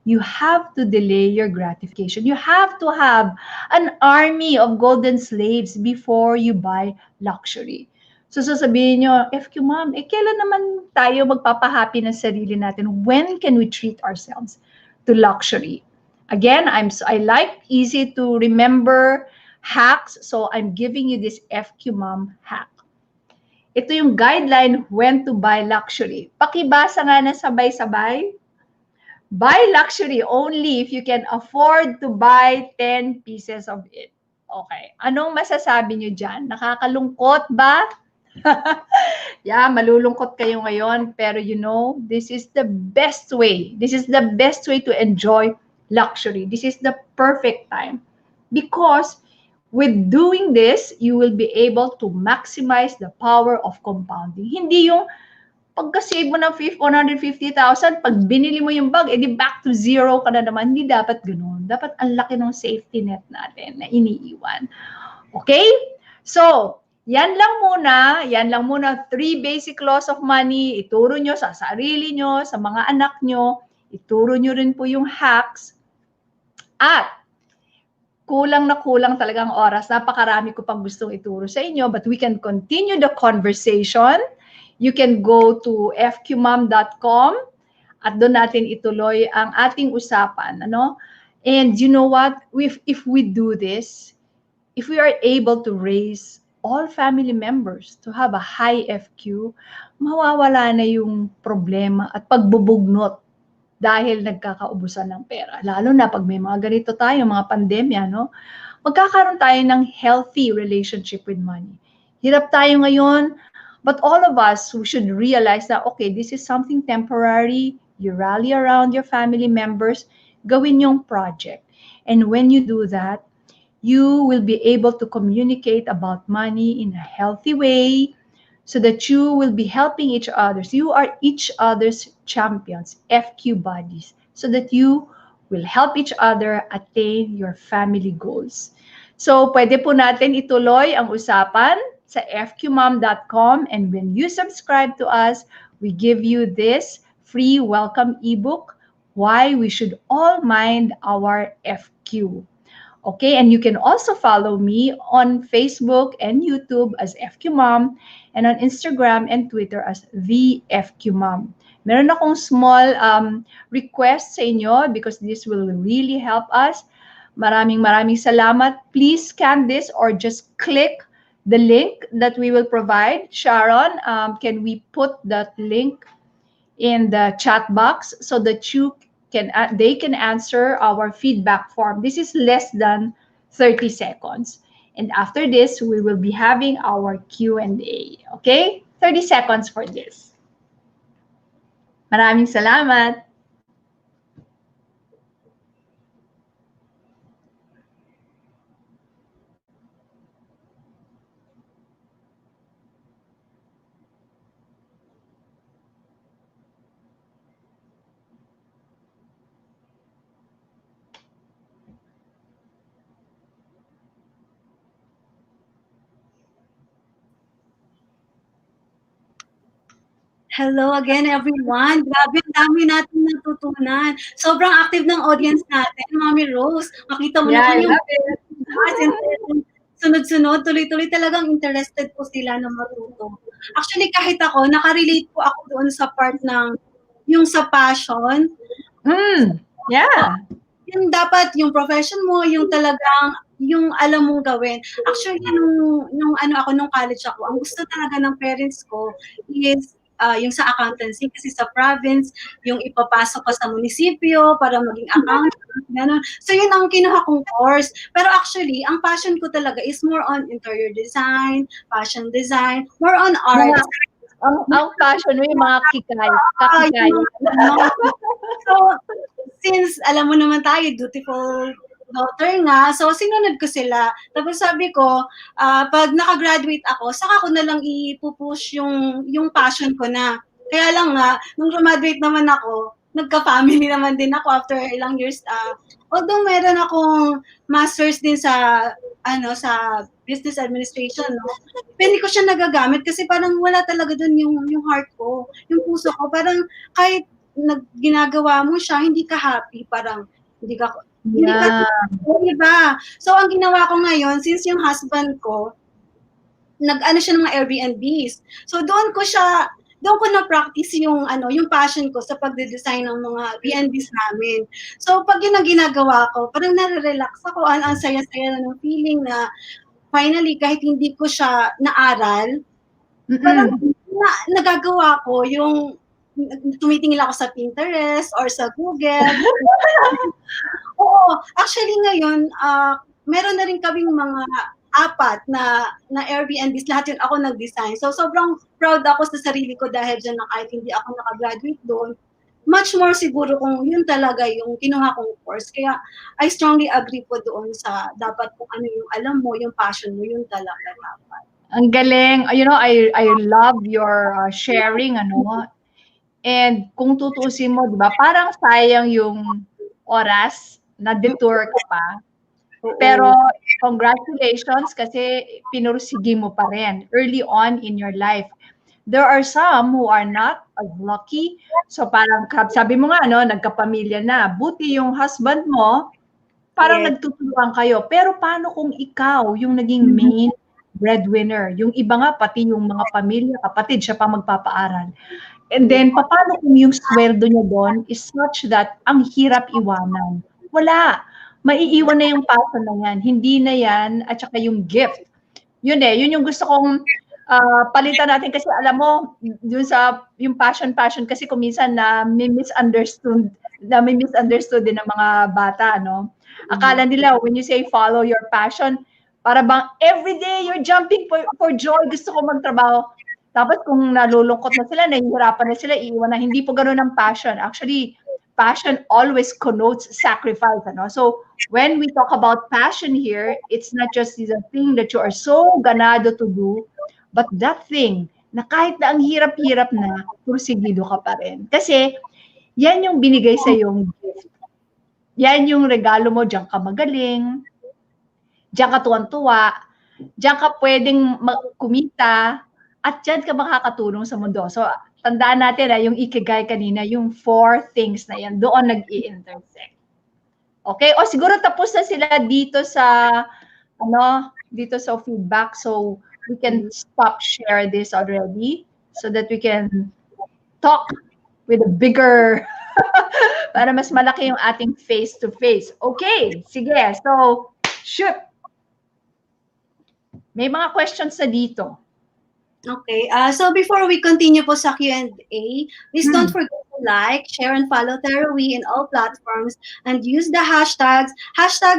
You have to delay your gratification. You have to have an army of golden slaves before you buy luxury. So sasabihin nyo, FQ ma'am, kailan naman tayo magpapahappy ng sarili natin? When can we treat ourselves to luxury? Again, I like easy to remember hacks, so I'm giving you this FQ mom hack. Ito yung guideline when to buy luxury. Pakibasa nga na sabay-sabay. Buy luxury only if you can afford to buy 10 pieces of it. Okay. Anong masasabi nyo dyan? Nakakalungkot ba? Yeah, malulungkot kayo ngayon. Pero you know, this is the best way. This is the best way to enjoy luxury. This is the perfect time. Because with doing this, you will be able to maximize the power of compounding. Hindi yung pagka-save mo ng 150,000, pag binili mo yung bag, edi back to zero ka na naman. Hindi dapat ganun. Dapat ang laki ng safety net natin na iniiwan. Okay? So, yan lang muna. Yan lang muna. 3 basic laws of money. Ituro nyo sa sarili nyo, sa mga anak nyo. Ituro nyo rin po yung hacks. At, kulang na kulang talagang oras. Napakarami ko pang gustong ituro sa inyo. But we can continue the conversation. You can go to fqmom.com at doon natin ituloy ang ating usapan. Ano? And you know what? If we do this, if we are able to raise all family members to have a high FQ, mawawala na yung problema at pagbubugnot dahil nagkakaubusan ng pera. Lalo na pag may mga ganito tayo, mga pandemya, no? Magkakaroon tayo ng healthy relationship with money. Hirap tayo ngayon, but all of us, we should realize that, okay, this is something temporary. You rally around your family members, gawin yung project. And when you do that, you will be able to communicate about money in a healthy way so that you will be helping each other. You are each other's champions, FQ buddies, so that you will help each other attain your family goals. So, pwede po natin ituloy ang usapan sa fqmom.com, and when you subscribe to us, we give you this free welcome ebook, Why We Should All Mind Our FQ. Okay, and you can also follow me on Facebook and YouTube as FQ Mom, and on Instagram and Twitter as the FQ Mom. Meron akong small request sa inyo because this will really help us. Maraming salamat. Please scan this or just click the link that we will provide. Sharon, can we put that link in the chat box so that they can answer our feedback form? This is less than 30 seconds. And after this, we will be having our Q&A. Okay? 30 seconds for this. Maraming salamat. Hello again, everyone. Grabe, ang dami natin natutunan. Sobrang active ng audience natin, Mami Rose. Makita mo Yeah, I naman yung love it. sunod-sunod, tuloy-tuloy talagang interested po sila na matuto. Actually, kahit ako, nakarelate po ako doon sa part ng yung sa passion. Yeah. Yung dapat yung profession mo, yung talagang yung alam mong gawin. Actually, nung ako, nung college ako, ang gusto talaga ng parents ko is yung sa accountancy, kasi sa province, yung ipapasok ko sa munisipyo para maging accountant, gano'n. So, yun ang kinuha kong course. Pero actually, ang passion ko talaga is more on interior design, fashion design, more on art. Ang passion mo yung mga kakikay. So, since alam mo naman tayo, dutiful daughter nga, so sinunod ko sila. Tapos sabi ko, pag nakagraduate ako, saka ko na lang ipupush yung passion ko na. Kaya lang nga, nung graduate naman ako, nagka-family naman din ako after ilang years. Although meron akong master's din sa sa business administration, no? Hindi ko siya nagagamit kasi parang wala talaga dun yung heart ko, yung puso ko. Parang kahit ginagawa mo siya, hindi ka happy. Parang hindi ka, Yeah. di ba? So, ang ginawa ko ngayon, since yung husband ko, nag-ano siya ng mga Airbnbs. So doon ko na-practice yung yung passion ko sa pagde-design ng mga B&Bs namin. So pag yun ang ginagawa ko, parang nare-relax ako, ang saya-saya na ng feeling na finally kahit hindi ko siya naaral, parang Mm. nagagawa ko yung tumitingin ako sa Pinterest or sa Google. Oo, actually ngayon, meron na rin kaming mga apat na Airbnbs, lahat yun ako nag-design. So sobrang proud ako sa sarili ko dahil diyan na kahit hindi ako naka-graduate doon, much more siguro kung yun talaga yung kinuha kong course. Kaya I strongly agree po doon sa dapat kung ano yung alam mo, yung passion mo, yun talaga dapat. Ang galing. You know, I love your sharing, ano. And kung tutuusin mo, 'di ba, parang sayang yung oras na detour ka pa. Pero Oo. congratulations kasi pinursige mo pa rin early on in your life. There are some who are not as lucky. So parang sabi mo nga, no, nagkapamilya na. Buti yung husband mo, parang Yes. nagtutulungan kayo. Pero paano kung ikaw yung naging main breadwinner? Yung iba nga, pati yung mga pamilya, kapatid, siya pa magpapaaral. And then, paano kung yung sweldo niya doon is such that ang hirap iwanan? Wala. Maiiwan na yung passion na yan. Hindi na yan, at saka yung gift. Yun eh, yun yung gusto kong palitan natin kasi alam mo, yun sa yung passion kasi kung minsan na may misunderstood din ng mga bata, no? Akala nila when you say follow your passion, para bang everyday you're jumping for joy, gusto ko magtrabaho. Tapos kung nalulungkot na sila, nahihirapan na sila, iiwan na. Hindi po gano'n ang passion. Actually, passion always connotes sacrifice. Ano? So, when we talk about passion here, it's not just the thing that you are so ganado to do, but that thing na kahit na ang hirap-hirap na, pursigido ka pa rin. Kasi, yan yung binigay sa yung gift. Yan yung regalo mo, diyan ka magaling, diyan ka tuwan-tuwa, diyan ka pwedeng kumita, at diyan ka makakatulong sa mundo. So, tandaan natin yung ikigai kanina, yung 4 things na yan, doon nag-i-intersect. Okay? O siguro tapos na sila dito sa feedback. So, we can stop share this already so that we can talk with a bigger para mas malaki yung ating face-to-face. Okay, sige. So, shoot. May mga questions na dito. Okay. So before we continue po sa Q&A, please don't forget to like, share, and follow Terawi in all platforms and use the hashtags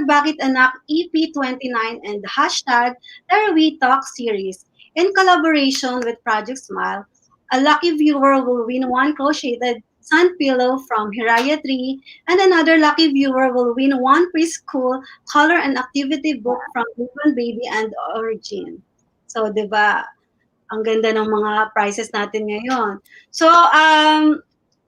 #BakitAnakEP29 and #Terawi Talk Series. In collaboration with Project Smile, a lucky viewer will win one crocheted sun pillow from Hirayatree, and another lucky viewer will win one preschool color and activity book from Newborn Baby and Origin. So, di ba, ang ganda ng mga prizes natin ngayon. So,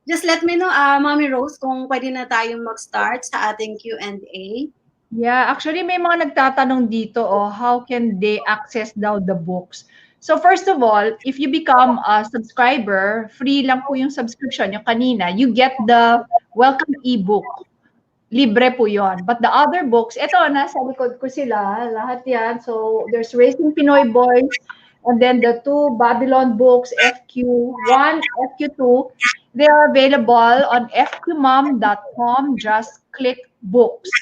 just let me know, Mommy Rose, kung pwede na tayong mag-start sa ating Q&A. Yeah, actually may mga nagtatanong dito, how can they access daw the books? So first of all, if you become a subscriber, free lang po yung subscription. Yung kanina, you get the welcome ebook. Libre po yon. But the other books, eto, nasa likod ko sila, lahat yan. So there's Raising Pinoy Boys, and then the 2 Babylon books, FQ1, FQ2, they are available on fqmom.com. Just click books.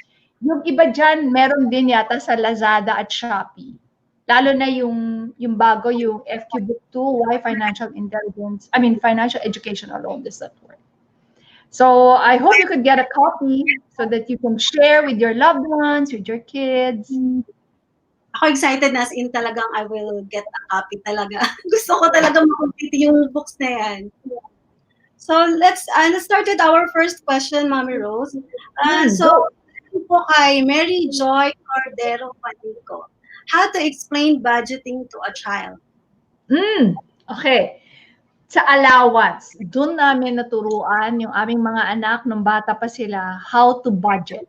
Yung iba dyan, meron din yata sa Lazada at Shopee. Lalo na yung bago, yung FQ Book 2, Why Financial Education Alone Does Not Work. So I hope you could get a copy so that you can share with your loved ones, with your kids. Ako excited na, as in talagang I will get a copy talaga. Gusto ko talaga makomplete yung books na yan. So let's start with our first question, Mommy Rose. So po kay Mary Joy Cordero Panico, how to explain budgeting to a child? Okay. Sa allowance, doon namin naturuan yung aming mga anak nung bata pa sila how to budget.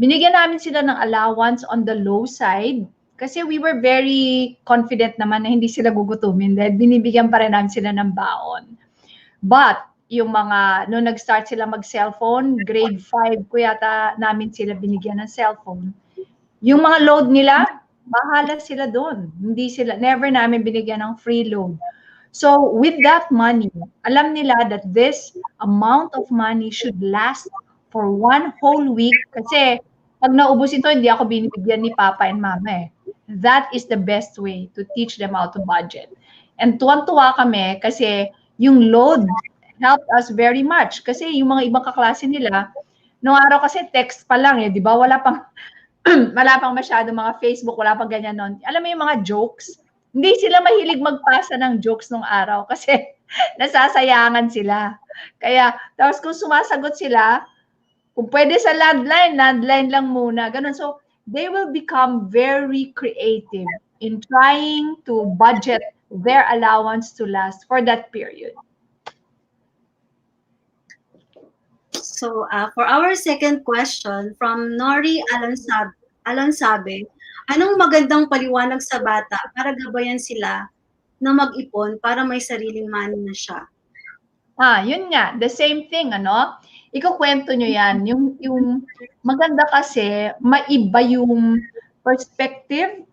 Binigyan namin sila ng allowance on the low side kasi we were very confident naman na hindi sila gugutumin dahil binibigyan pa rin namin sila ng baon. But yung mga, nung nag-start sila mag-cellphone, grade 5 ko yata namin sila binigyan ng cellphone. Yung mga load nila, bahala sila doon. Hindi sila, never namin binigyan ng free load. So with that money, alam nila that this amount of money should last for one whole week kasi pag naubos ito, hindi ako binibigyan ni Papa and Mama eh. That is the best way to teach them how to budget. And tuwan-tuwa kami kasi yung load helped us very much. Kasi yung mga ibang kaklase nila, noong araw kasi text pa lang eh, di ba? Wala pang wala pang masyado mga Facebook, wala pang ganyan noon. Alam mo yung mga jokes? Hindi sila mahilig magpasa ng jokes nung araw kasi nasasayangan sila. Kaya, tapos kung sumasagot sila, kung pwede sa landline, landline lang muna. Ganun. So, they will become very creative in trying to budget their allowance to last for that period. So, for our second question from Nori Alonsabe, anong magandang paliwanag sa bata para gabayan sila na mag-ipon para may sariling money na siya? Yun nga, the same thing, ano? Ikukwento nyo yan. Yung maganda kasi, maiba yung perspective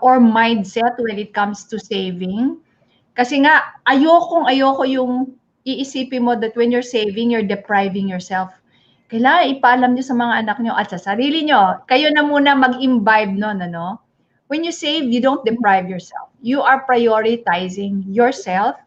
or mindset when it comes to saving. Kasi nga, ayoko yung iisipin mo that when you're saving, you're depriving yourself. Kailangan ipaalam nyo sa mga anak nyo at sa sarili nyo. Kayo na muna mag-imbibe nun, ano? When you save, you don't deprive yourself. You are prioritizing yourself,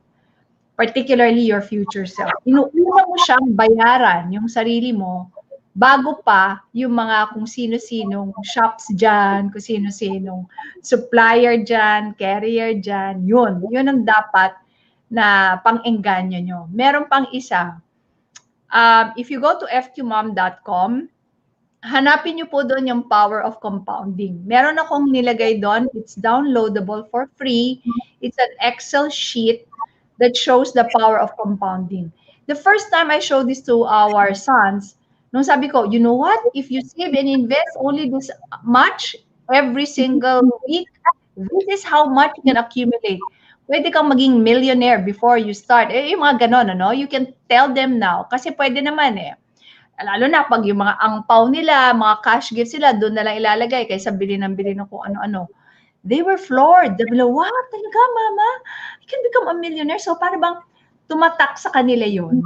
particularly your future self. Inuuna mo siyang bayaran yung sarili mo bago pa yung mga kung sino-sinong shops dyan, kung sino-sinong supplier dyan, carrier dyan. Yun ang dapat na pang-engganyo nyo. Meron pang isa. If you go to fqmom.com, hanapin nyo po doon yung power of compounding. Meron akong nilagay doon. It's downloadable for free. It's an Excel sheet that shows the power of compounding. The first time I showed this to our sons, nung sabi ko, you know what? If you save and invest only this much every single week, this is how much you can accumulate. Pwede kang maging millionaire before you start. Yung mga ganon, ano? You can tell them now. Kasi pwede naman eh. Lalo na pag yung mga angpaw nila, mga cash gifts sila, doon na lang ilalagay kaysa bili ng kung ano-ano. They were floored. They were, wow, talaga, mama? I can become a millionaire. So, para bang tumatak sa kanila yun.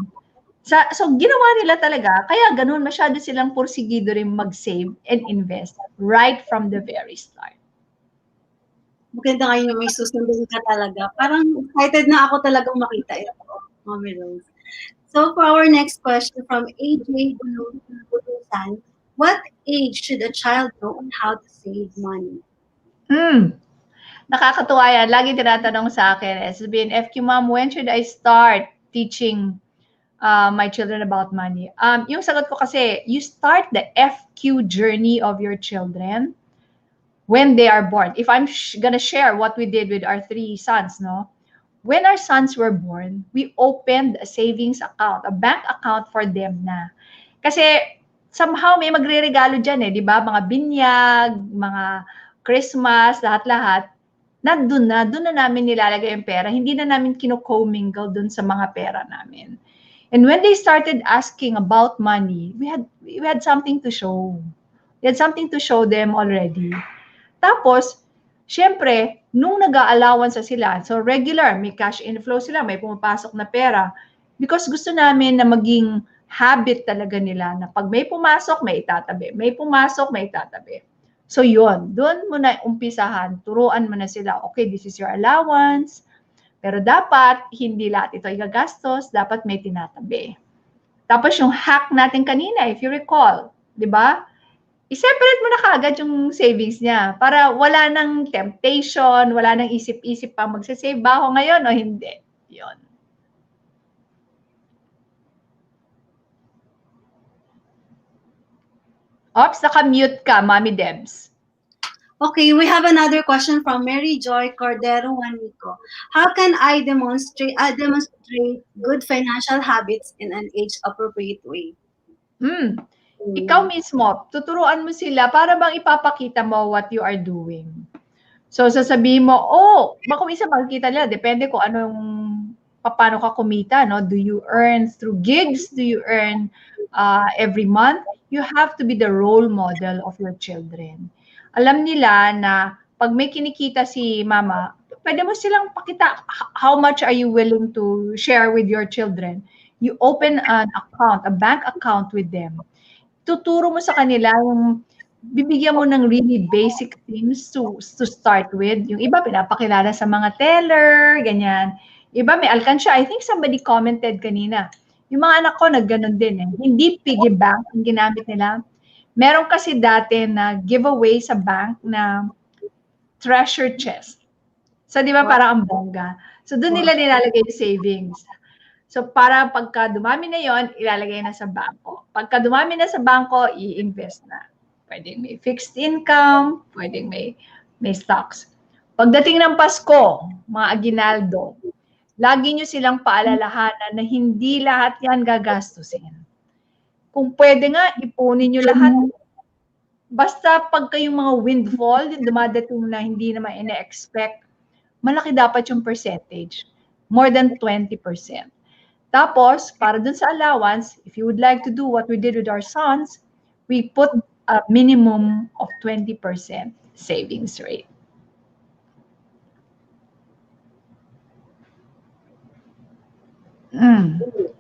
So, ginawa nila talaga. Kaya ganun, masyado silang pursigido rin mag-save and invest right from the very start. Maganda ngayon yung may susundin ka talaga. Parang excited na ako talagang makita ito, Mommy Rose. So, for our next question from AJ Bulusan, what age should a child know on how to save money? Nakakatuwa yan. Lagi tinatanong sa akin, sabihin, FQ Mom, when should I start teaching my children about money? Yung sagot ko kasi, you start the FQ journey of your children when they are born. If I'm gonna share what we did with our 3 sons, no? When our sons were born, we opened a savings account, a bank account for them na. Kasi somehow may magre-regalo dyan eh, di ba? Mga binyag, mga Christmas, lahat-lahat. Doon na namin nilalagay yung pera. Hindi na namin kino-commingle doon sa mga pera namin. And when they started asking about money, we had something to show. We had something to show them already. Tapos, syempre, nung nag-a-allowance sila, so regular, may cash inflow sila, may pumapasok na pera. Because gusto namin na maging habit talaga nila na pag may pumasok, may itatabi. May pumasok, may itatabi. So yun, doon mo na umpisahan, turuan mo na sila, okay, this is your allowance, pero dapat, hindi lahat ito igagastos, dapat may tinatabi. Tapos yung hack natin kanina, if you recall, di ba? I-separate mo na kaagad yung savings niya para wala nang temptation, wala nang isip-isip pa magsasave ba ako ngayon o hindi. Yun. Ops, naka-mute ka, Mami Debs. Okay, we have another question from Mary Joy Cordero Juanico. How can I demonstrate good financial habits in an age-appropriate way? Hmm. Ikaw Hmm. mismo, tuturuan mo sila para bang ipapakita mo what you are doing. So, sasabihin mo, oh, baka minsan makikita nila, depende kung anong, paano ka kumita, no? Do you earn through gigs? Do you earn every month? You have to be the role model of your children. Alam nila na pag may kinikita si mama, pwede mo silang pakita how much are you willing to share with your children. You open an account, a bank account with them. Tuturo mo sa kanila yung bibigyan mo ng really basic things to start with. Yung iba pinapakilala sa mga teller, ganyan. Iba may alkansya. I think somebody commented kanina. Yung mga anak ko nagganon din eh. Hindi piggy bank ang ginamit nila. Meron kasi dati na giveaway sa bank na treasure chest. So, di ba Wow. parang ang bongga. So, doon nila nilalagay yung savings. So, para pagka dumami na yon, ilalagay na sa bangko. Pagka dumami na sa bangko, i-invest na. Pwedeng may fixed income, pwedeng may stocks. Pagdating ng Pasko, mga aginaldo, lagi nyo silang paalalahanan na hindi lahat yan gagastusin. Kung pwede nga, ipunin nyo lahat. Basta pag kayong mga windfall, yung dumadating na hindi naman ina-expect, malaki dapat yung percentage. More than 20%. Tapos, para dun sa allowance, if you would like to do what we did with our sons, we put a minimum of 20% savings rate.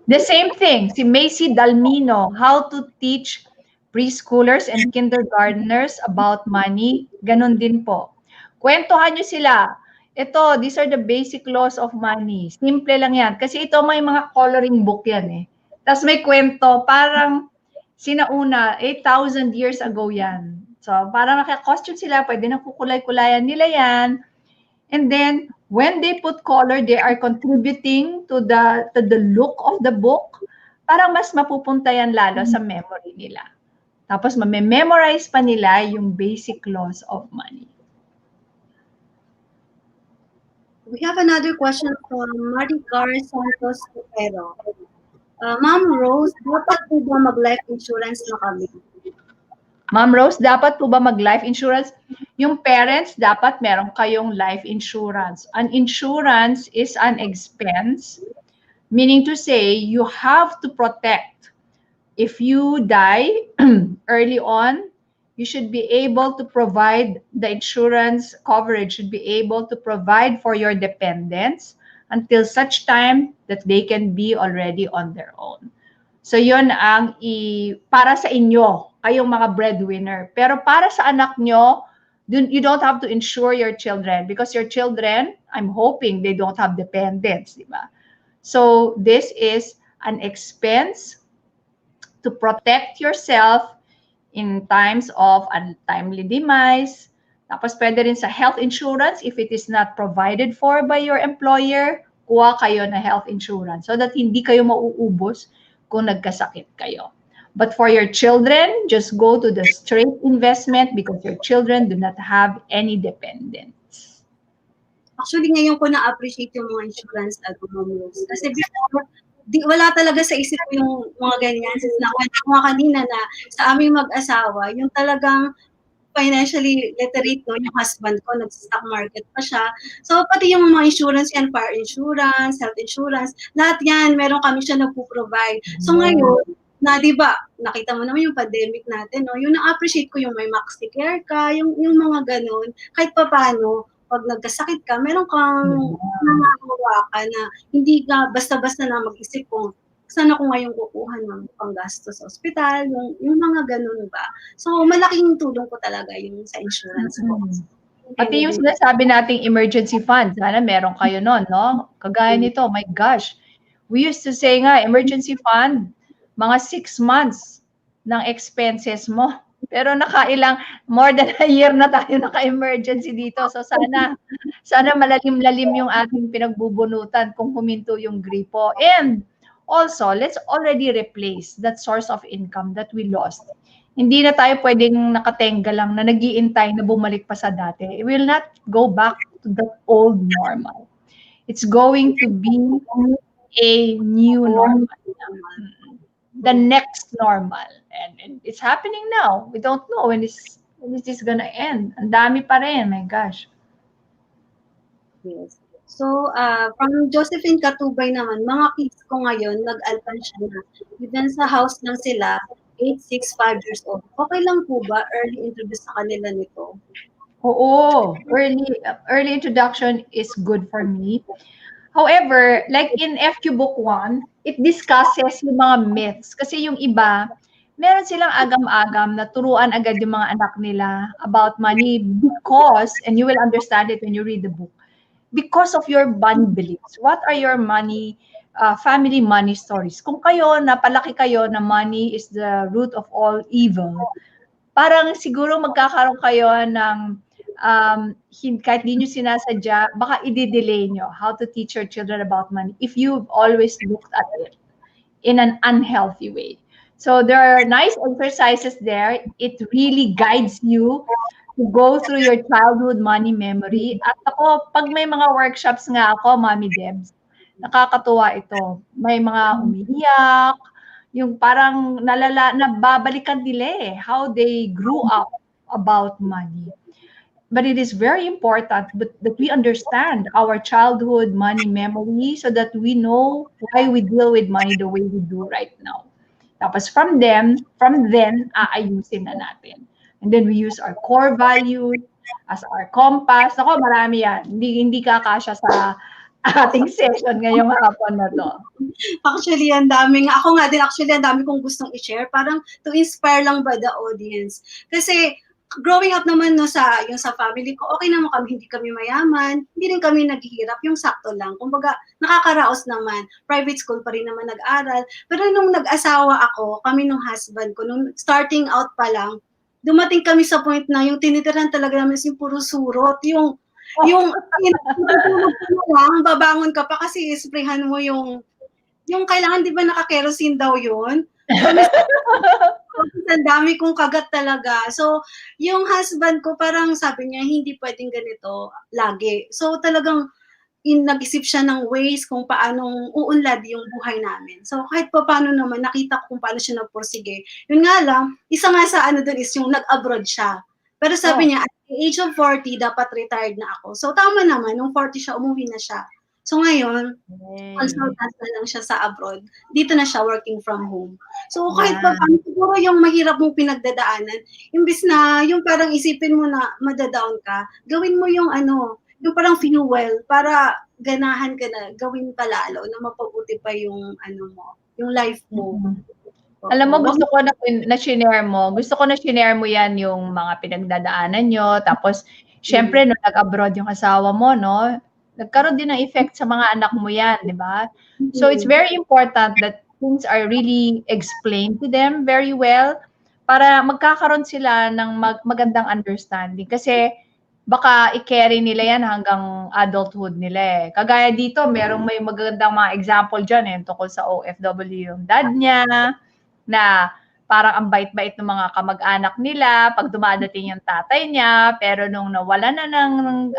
The same thing, si Macy Dalmino, how to teach preschoolers and kindergartners about money, ganun din po. Kwentuhan nyo sila. Ito, these are the basic laws of money. Simple lang yan. Kasi ito may mga coloring book yan eh. Tapos may kwento, parang sinauna, 8,000 years ago yan. So, parang naka-costume sila, pwede na kukulay-kulayan nila yan. And then when they put color, they are contributing to the look of the book. Parang mas mapupunta yan lalo sa memory nila. Tapos memorize pa nila yung basic laws of money. We have another question from Maricar Santos Tupero. Ma'am Rose, dapat po ba mag-life insurance na kami? Ma'am Rose, dapat po ba mag-life insurance? Yung parents, dapat meron kayong life insurance. An insurance is an expense, meaning to say you have to protect. If you die early on, you should be able to provide the insurance coverage, should be able to provide for your dependents until such time that they can be already on their own. So yon ang para sa inyo, kayong mga breadwinner. Pero para sa anak nyo, you don't have to insure your children because your children, I'm hoping they don't have dependents, di ba? So this is an expense to protect yourself in times of untimely demise. Tapos pwede rin sa health insurance if it is not provided for by your employer, kuha kayo na health insurance so that hindi kayo mauubos kung nagkasakit kayo. But for your children, just go to the straight investment because your children do not have any dependents. Actually, ngayon ko na-appreciate yung mga insurance Ma'am Rose. Kasi before, wala talaga sa isip ko yung mga ganyan. Since nakwento ko kanina na sa aming mag-asawa, yung talagang financially literate no, yung husband ko, nag-stock market pa siya. So, pati yung mga insurance yan, fire insurance, health insurance, lahat yan, meron kami siya nagpo-provide. So, ngayon, na di ba, nakita mo naman yung pandemic natin, no? Yung na-appreciate ko yung may MaxiCare ka, yung mga ganun, kahit pa paano, pag nagkasakit ka, meron kang nangagawa ka na hindi ka basta-basta na mag-isip kung saan ako ngayon kukuha ng panggasto sa ospital, yung mga ganun ba. So, malaking tulong ko talaga yung sa insurance ko. Pati yung sinasabi nating emergency fund, sana meron kayo nun, no? Kagaya nito, my gosh. We used to say nga, emergency fund, mga 6 months ng expenses mo. Pero nakailang, more than a year na tayo naka-emergency dito. So sana malalim-lalim yung ating pinagbubunutan kung huminto yung gripo. And also, let's already replace that source of income that we lost Hindi na tayo pwedeng nakatenga lang na nag-iintay na bumalik pa sa dati. It will not go back to the old normal. It's going to be a new normal na. The next normal. And it's happening now. We don't know when is this gonna end. Ang dami pa rin, my gosh. Yes. So, from Josephine Katubay naman, mga kids ko ngayon, nag-alkansya na. Even sa house lang sila, 8, 6, 5 years old. Okay lang po ba early introduce sa kanila nito? Oo, early introduction is good for me. However, like in FQ Book 1, it discusses yung mga myths. Kasi yung iba, meron silang agam-agam na turuan agad yung mga anak nila about money because, and you will understand it when you read the book, because of your money beliefs. What are your family money stories? Kung kayo, napalaki kayo na money is the root of all evil, parang siguro magkakaroon kayo ng kahit di nyo sinasadya, baka i-delay nyo how to teach your children about money if you've always looked at it in an unhealthy way. So there are nice exercises there. It really guides you to go through your childhood money memory. At ako, pag may mga workshops nga ako, Mommy Debs, nakakatuwa ito. May mga umiiyak, yung parang nababalikan nila how they grew up about money. But it is very important that we understand our childhood money memory so that we know why we deal with money the way we do right now. Tapos from then, aayusin na natin. And then we use our core values as our compass. Ako, marami yan. Hindi kakasya sa ating session ngayong hapon na to. Actually, ang daming, ako nga din, actually, ang dami kong gustong i-share. Parang to inspire lang ba the audience. Kasi, growing up naman no yung sa family ko, okay naman kami, hindi kami mayaman, hindi rin kami naghihirap, yung sakto lang. Kumbaga, nakakaraos naman. Private school pa rin naman nag-aral. Pero nung nag-asawa ako, kami nung husband ko, nung starting out pa lang, dumating kami sa point na yung tinitiran talaga namin yung puro surot, yung matutulog ka na lang, babangon ka pa kasi isprehan mo yung kailangan, di ba naka-kerosene daw yun? Ang dami kong kagat talaga. So, yung husband ko parang sabi niya, hindi pwedeng ganito lagi. So, talagang nag-isip siya ng ways kung paanong uunlad yung buhay namin. So, kahit pa paano naman, nakita ko kung paano siya nagpursige. Yun nga lang, isa nga sa ano dun is yung nag-abroad siya. Pero sabi niya, at the age of 40, dapat retired na ako. So, tama naman, nung 40 siya, umuwi na siya. So, ngayon, consultant na lang siya sa abroad. Dito na siya working from home. So, kahit pa paano, siguro yung mahirap mong pinagdadaanan, imbis na yung parang isipin mo na madadown ka, gawin mo yung yung parang fuel para ganahan ka na gawin pa lalo na mapabuti pa yung yung life mo. Alam mo, gusto ko na shinare mo. Gusto ko na shinare mo yan yung mga pinagdadaanan nyo. Tapos, syempre, nung nag-abroad yung asawa mo, no? Nagkaroon din ng effect sa mga anak mo yan, di ba? So, it's very important that things are really explained to them very well para magkakaroon sila ng magandang understanding. Kasi, baka i-carry nila yan hanggang adulthood nila eh. Kagaya dito, may magandang mga example dyan eh, tungkol sa OFW yung dad niya, na parang ang bait-bait ng mga kamag-anak nila pag dumadating yung tatay niya, pero nung nawala na ng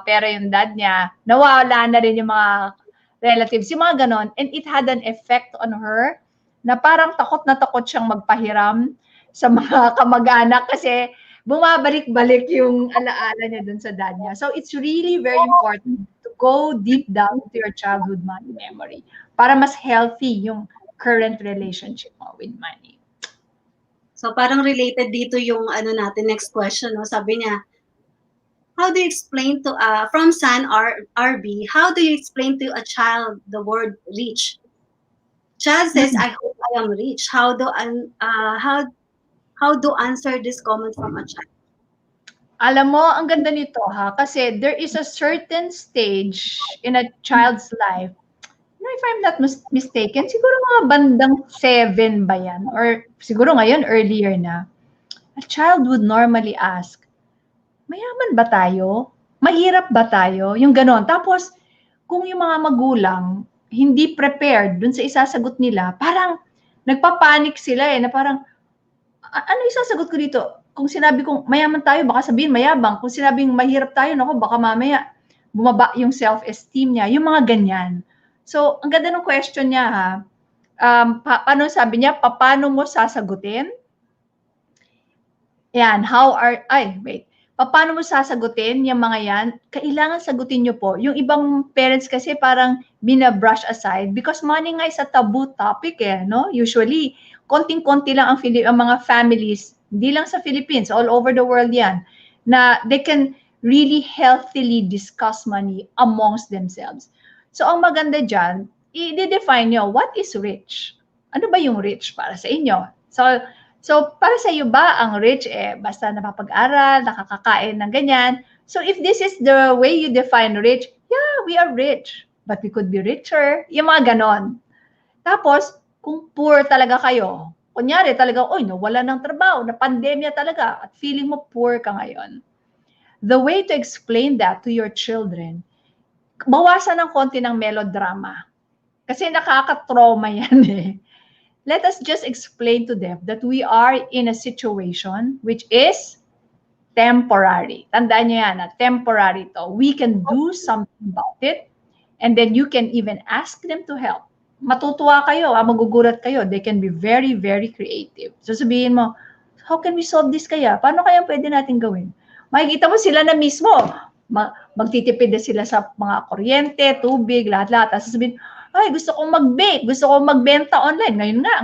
pera yung dad niya, nawala na rin yung mga relatives, yung mga ganon. And it had an effect on her na parang takot na takot siyang magpahiram sa mga kamag-anak kasi bumabalik-balik yung alaala niya dun sa dad niya. So it's really very important to go deep down to your childhood money memory para mas healthy yung current relationship mo with money. So parang related dito yung natin next question, no? Sabi niya, how do you explain to from San RB, how do you explain to a child the word rich? Child says, I hope I am rich. How do answer this comment from a child? Alam mo, ang ganda nito ha, kasi there is a certain stage in a child's life. If I'm not mistaken, siguro mga bandang 7 ba yan? Or siguro ngayon, earlier na. A child would normally ask, mayaman ba tayo? Mahirap ba tayo? Yung ganon. Tapos, kung yung mga magulang hindi prepared dun sa isasagot nila, parang nagpapanik sila na parang, ano isasagot ko dito? Kung sinabi kong mayaman tayo, baka sabihin mayabang. Kung sinabing mahirap tayo, naku, baka mamaya bumaba yung self-esteem niya. Yung mga ganyan. So, ang ganda ng question niya ha. Paano sabi niya, paano mo sasagutin? Yan, wait. Paano mo sasagutin yung mga yan? Kailangan sagutin nyo po. Yung ibang parents kasi parang binabrush aside because money nga is a taboo topic no? Usually, konting-konti lang ang mga families, hindi lang sa Philippines, all over the world yan, na they can really healthily discuss money amongst themselves. So, ang maganda dyan, i-define nyo, what is rich? Ano ba yung rich para sa inyo? So, para sa iyo ba ang rich basta napapag-aral, nakakakain ng ganyan? So, if this is the way you define rich, yeah, we are rich. But we could be richer. Yung mga ganon. Tapos, kung poor talaga kayo, kunyari talaga, nawala ng trabaho, na pandemya talaga, at feeling mo poor ka ngayon. The way to explain that to your children, bawasan ng konti ng melodrama. Kasi nakaka-trauma yan Let us just explain to them that we are in a situation which is temporary. Tandaan nyo yan, temporary to. We can do something about it and then you can even ask them to help. Matutuwa kayo, magugulat kayo. They can be very, very creative. So sabihin mo, how can we solve this kaya? Paano kaya pwede natin gawin? Makikita mo sila na mismo. Magtitipid na sila sa mga kuryente, tubig, lahat-lahat. Tapos sabihin, ay, gusto kong mag-bake, gusto kong magbenta online. Ngayon nga,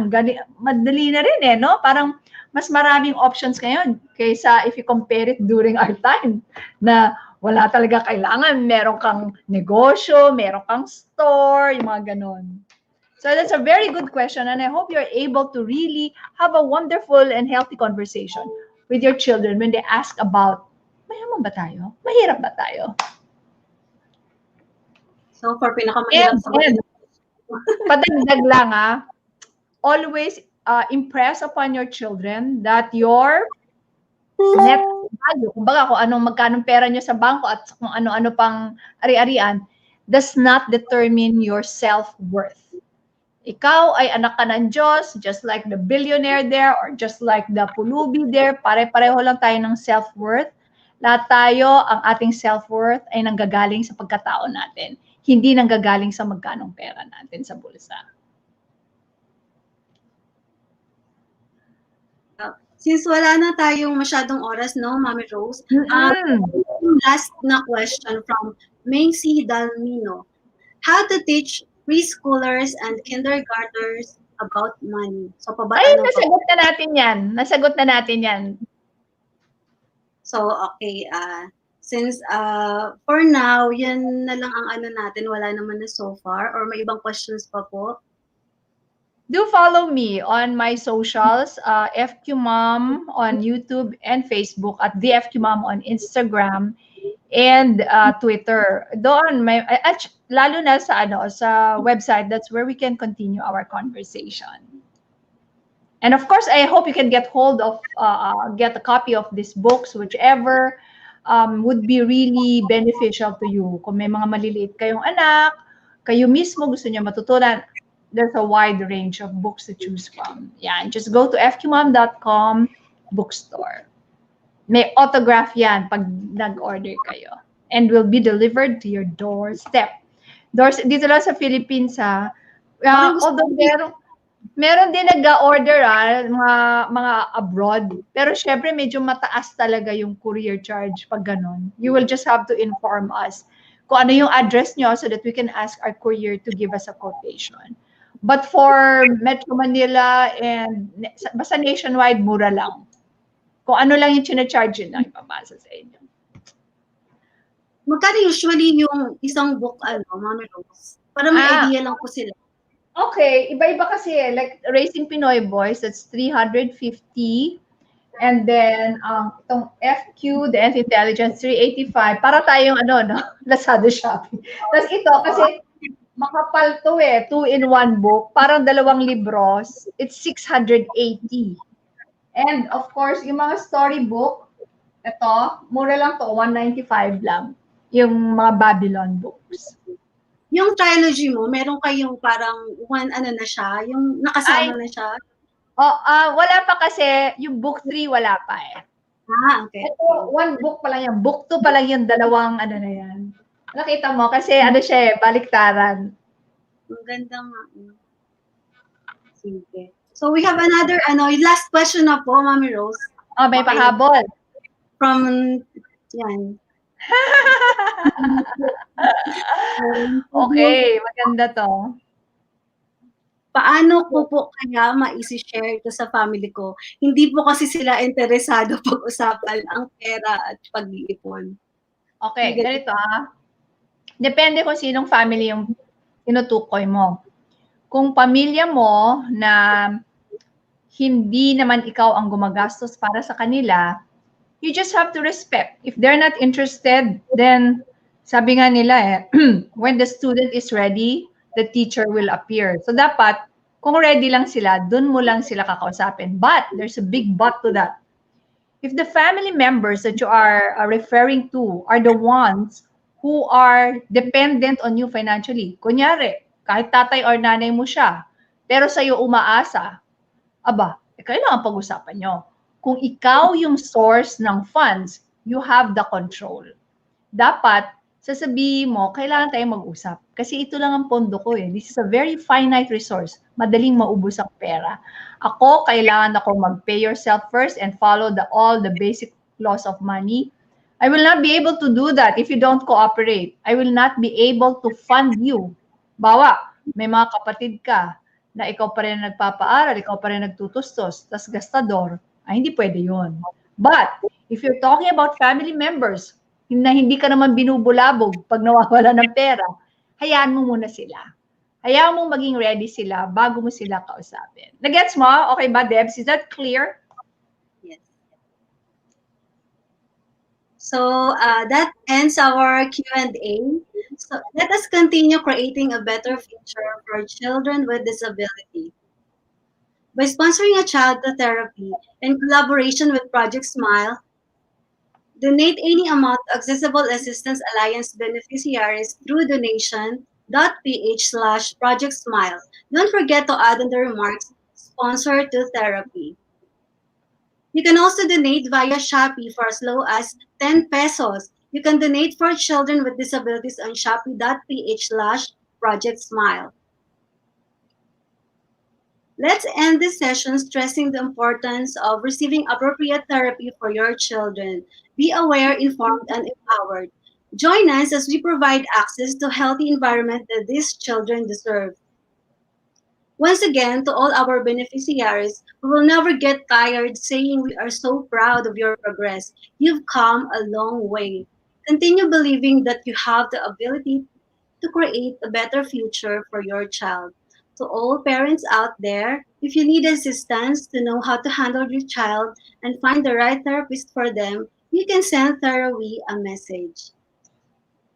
madali na rin no? Parang mas maraming options ngayon kaysa if you compare it during our time na wala talaga kailangan. Meron kang negosyo, meron kang store, yung mga ganon. So that's a very good question and I hope you're able to really have a wonderful and healthy conversation with your children when they ask about, mayaman ba tayo? Mahirap ba tayo? So, for pinakamahirap sa mga Padagdag lang always impress upon your children that your net value, kumbaga kung magkano pera nyo sa bangko at kung ano-ano pang ari-arian, does not determine your self-worth. Ikaw ay anak ka ng Diyos, just like the billionaire there or just like the pulubi there, pare-pareho lang tayo ng self-worth. Lahat tayo, ang ating self-worth ay nanggagaling sa pagkatao natin. Hindi nanggagaling sa magkanong pera natin sa bulsa. Since wala na tayong masyadong oras, no, Mami Rose, last na question from Macy Dalmino. How to teach preschoolers and kindergartners about money? So, nasagot na natin yan. Nasagot na natin yan. So, okay. Since for now, yan na lang ang natin. Wala naman na so far. Or may ibang questions pa po? Do follow me on my socials, FQ Mom on YouTube and Facebook, at the FQ Mom on Instagram and Twitter. Doon, lalo na sa website, that's where we can continue our conversation. And of course, I hope you can get hold of, get a copy of these books, whichever would be really beneficial to you. Kung may mga maliliit kayong anak, kayo mismo gusto niya matutunan, there's a wide range of books to choose from. Yan, just go to fqmom.com bookstore. May autograph yan pag nag-order kayo. And will be delivered to your doorstep. Dito lang sa Philippines although meron din nag-order mga abroad. Pero syempre medyo mataas talaga yung courier charge pag ganon. You will just have to inform us kung ano yung address nyo so that we can ask our courier to give us a quotation. But for Metro Manila and basta nationwide, mura lang. Kung ano lang yung charge yun lang ipapasa sa inyo. Magkano usually yung isang book, Mami Rose? Para may idea lang po sila. Okay, iba-iba kasi like Raising Pinoy Boys, that's 350. And then itong FQ, the F Intelligence, 385. Para tayong Lazada Shopping. Tapos ito kasi makapal to 2-in-1 book, parang 2 libros, it's 680. And of course, yung mga storybook, ito, mura lang to, 195 lang. Yung mga Babylon books. Yung trilogy mo, meron kayong parang na siya, yung nakasama na siya? Oh, wala pa kasi, yung book 3 wala pa eh. Ah, okay, Ito, okay. one book pa lang yan. Book 2 pa lang yung dalawang ano na yan. Nakita mo, kasi ano siya eh, baliktaran. Ang ganda nga. Sige. So we have another, last question na po, Mami Rose. Oh, may Okay na. pahabol. From, yan. Okay, maganda to. Paano ko po kaya maisi-share ito sa family ko? Hindi po kasi sila interesado pag-usapan ang pera at pag-iipon. Okay, ganito Depende kung sinong family yung tinutukoy mo. Kung pamilya mo na hindi naman ikaw ang gumagastos para sa kanila, you just have to respect. If they're not interested, then sabi nga nila when the student is ready, the teacher will appear. So dapat, kung ready lang sila, dun mo lang sila kakausapin. But, there's a big but to that. If the family members that you are referring to are the ones who are dependent on you financially, kunyari, kahit tatay or nanay mo siya, pero sa'yo umaasa, aba, kailangan pag-usapan nyo. Kung ikaw yung source ng funds, you have the control. Dapat, sasabihin mo, kailangan tayong mag-usap. Kasi ito lang ang pondo ko eh. This is a very finite resource. Madaling maubos ang pera. Ako, kailangan ako mag-pay yourself first and follow all the basic laws of money. I will not be able to do that if you don't cooperate. I will not be able to fund you. Bawa, may mga kapatid ka na ikaw pa rin nagpapaaral, ikaw pa rin nagtutustos, tas gastador, ay hindi pwede yun. But, if you're talking about family members na hindi ka naman binubulabog pag nawawala ng pera, hayaan mo muna sila. Hayaan mong maging ready sila bago mo sila kausapin. Nagets mo? Okay ba, Debs? Is that clear? Yes. So that ends our Q&A. So let us continue creating a better future for children with disability. By sponsoring a child to therapy in collaboration with Project Smile, donate any amount to Accessible Assistance Alliance beneficiaries through donation.ph/Project Smile. Don't forget to add in the remarks, sponsor to therapy. You can also donate via Shopee for as low as 10 pesos. You can donate for children with disabilities on shopee.ph/Project Smile. Let's end this session stressing the importance of receiving appropriate therapy for your children. Be aware, informed, and empowered. Join us as we provide access to healthy environment that these children deserve. Once again, to all our beneficiaries, we will never get tired saying we are so proud of your progress. You've come a long way. Continue believing that you have the ability to create a better future for your child. To all parents out there, if you need assistance to know how to handle your child and find the right therapist for them, you can send Therawi a message.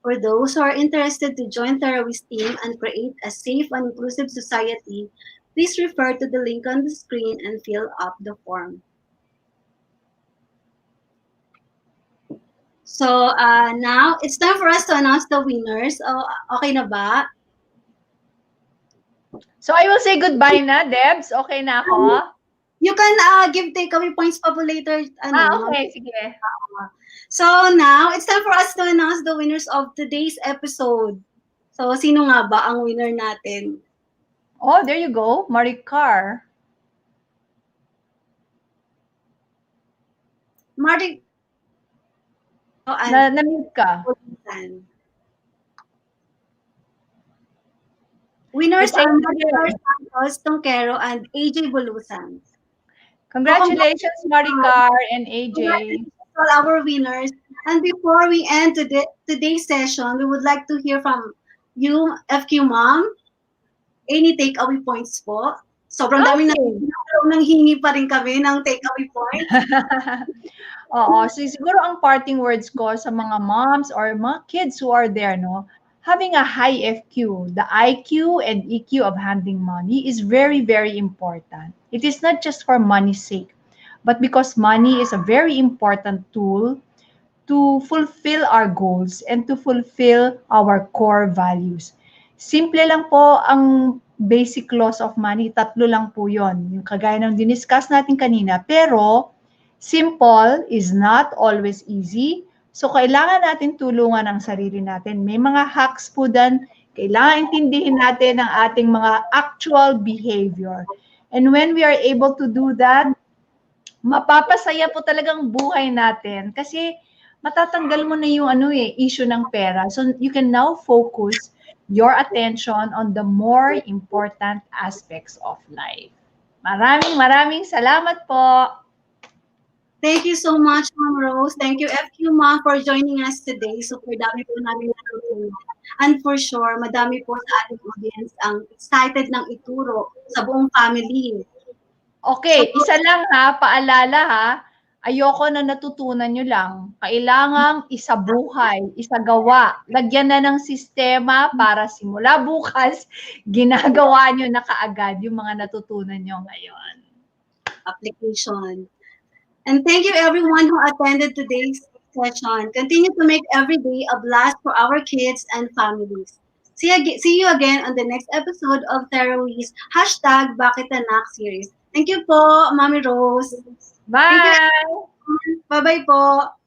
For those who are interested to join Therawi's team and create a safe and inclusive society, please refer to the link on the screen and fill up the form. So now it's time for us to announce the winners. Okay na ba? So, I will say goodbye na, Debs. Okay na ako? You can give takeaway points pa po later. Okay. Sige. So now, it's time for us to announce the winners of today's episode. So, sino nga ba ang winner natin? Oh, there you go. Maricar. Marty. Na-mute ka. Winners It's are AJ. Maricar Santos, Tongkero, and AJ Bulusan. Congratulations, Maricar and AJ. Congratulations to all our winners. And before we end today's session, we would like to hear from you, FQ Mom. Any takeaway points po? Sobrang dami na nang hingi pa rin kami ng takeaway points. Oo, so siguro ang parting words ko sa mga moms or mga kids who are there, no, having a high FQ, the IQ and EQ of handling money is very, very important. It is not just for money's sake, but because money is a very important tool to fulfill our goals and to fulfill our core values. Simple lang po ang basic laws of money, tatlo lang po yon. Yung kagaya ng diniscuss natin kanina. Pero, simple is not always easy. So, kailangan natin tulungan ang sarili natin. May mga hacks po dan. Kailangan intindihin natin ang ating mga actual behavior. And when we are able to do that, mapapasaya po talagang buhay natin kasi matatanggal mo na yung issue ng pera. So you can now focus your attention on the more important aspects of life. Maraming maraming salamat po. Thank you so much, Ma'am Rose. Thank you, FQ Ma'am, for joining us today. Super dami po namin natutunan. And for sure, madami po sa ating audience ang excited ng ituro sa buong family. So, Okay, isa lang ha, paalala ha. Ayoko na natutunan nyo lang. Kailangang isabuhay, isagawa. Lagyan na ng sistema para simula bukas, ginagawa nyo na kaagad yung mga natutunan nyo ngayon. application. And thank you everyone who attended today's session. Continue to make every day a blast for our kids and families. See you again on the next episode of Terrorist #Bakit Anak series. Thank you po, Mami Rose. Thank you Bye! everyone. Bye-bye po.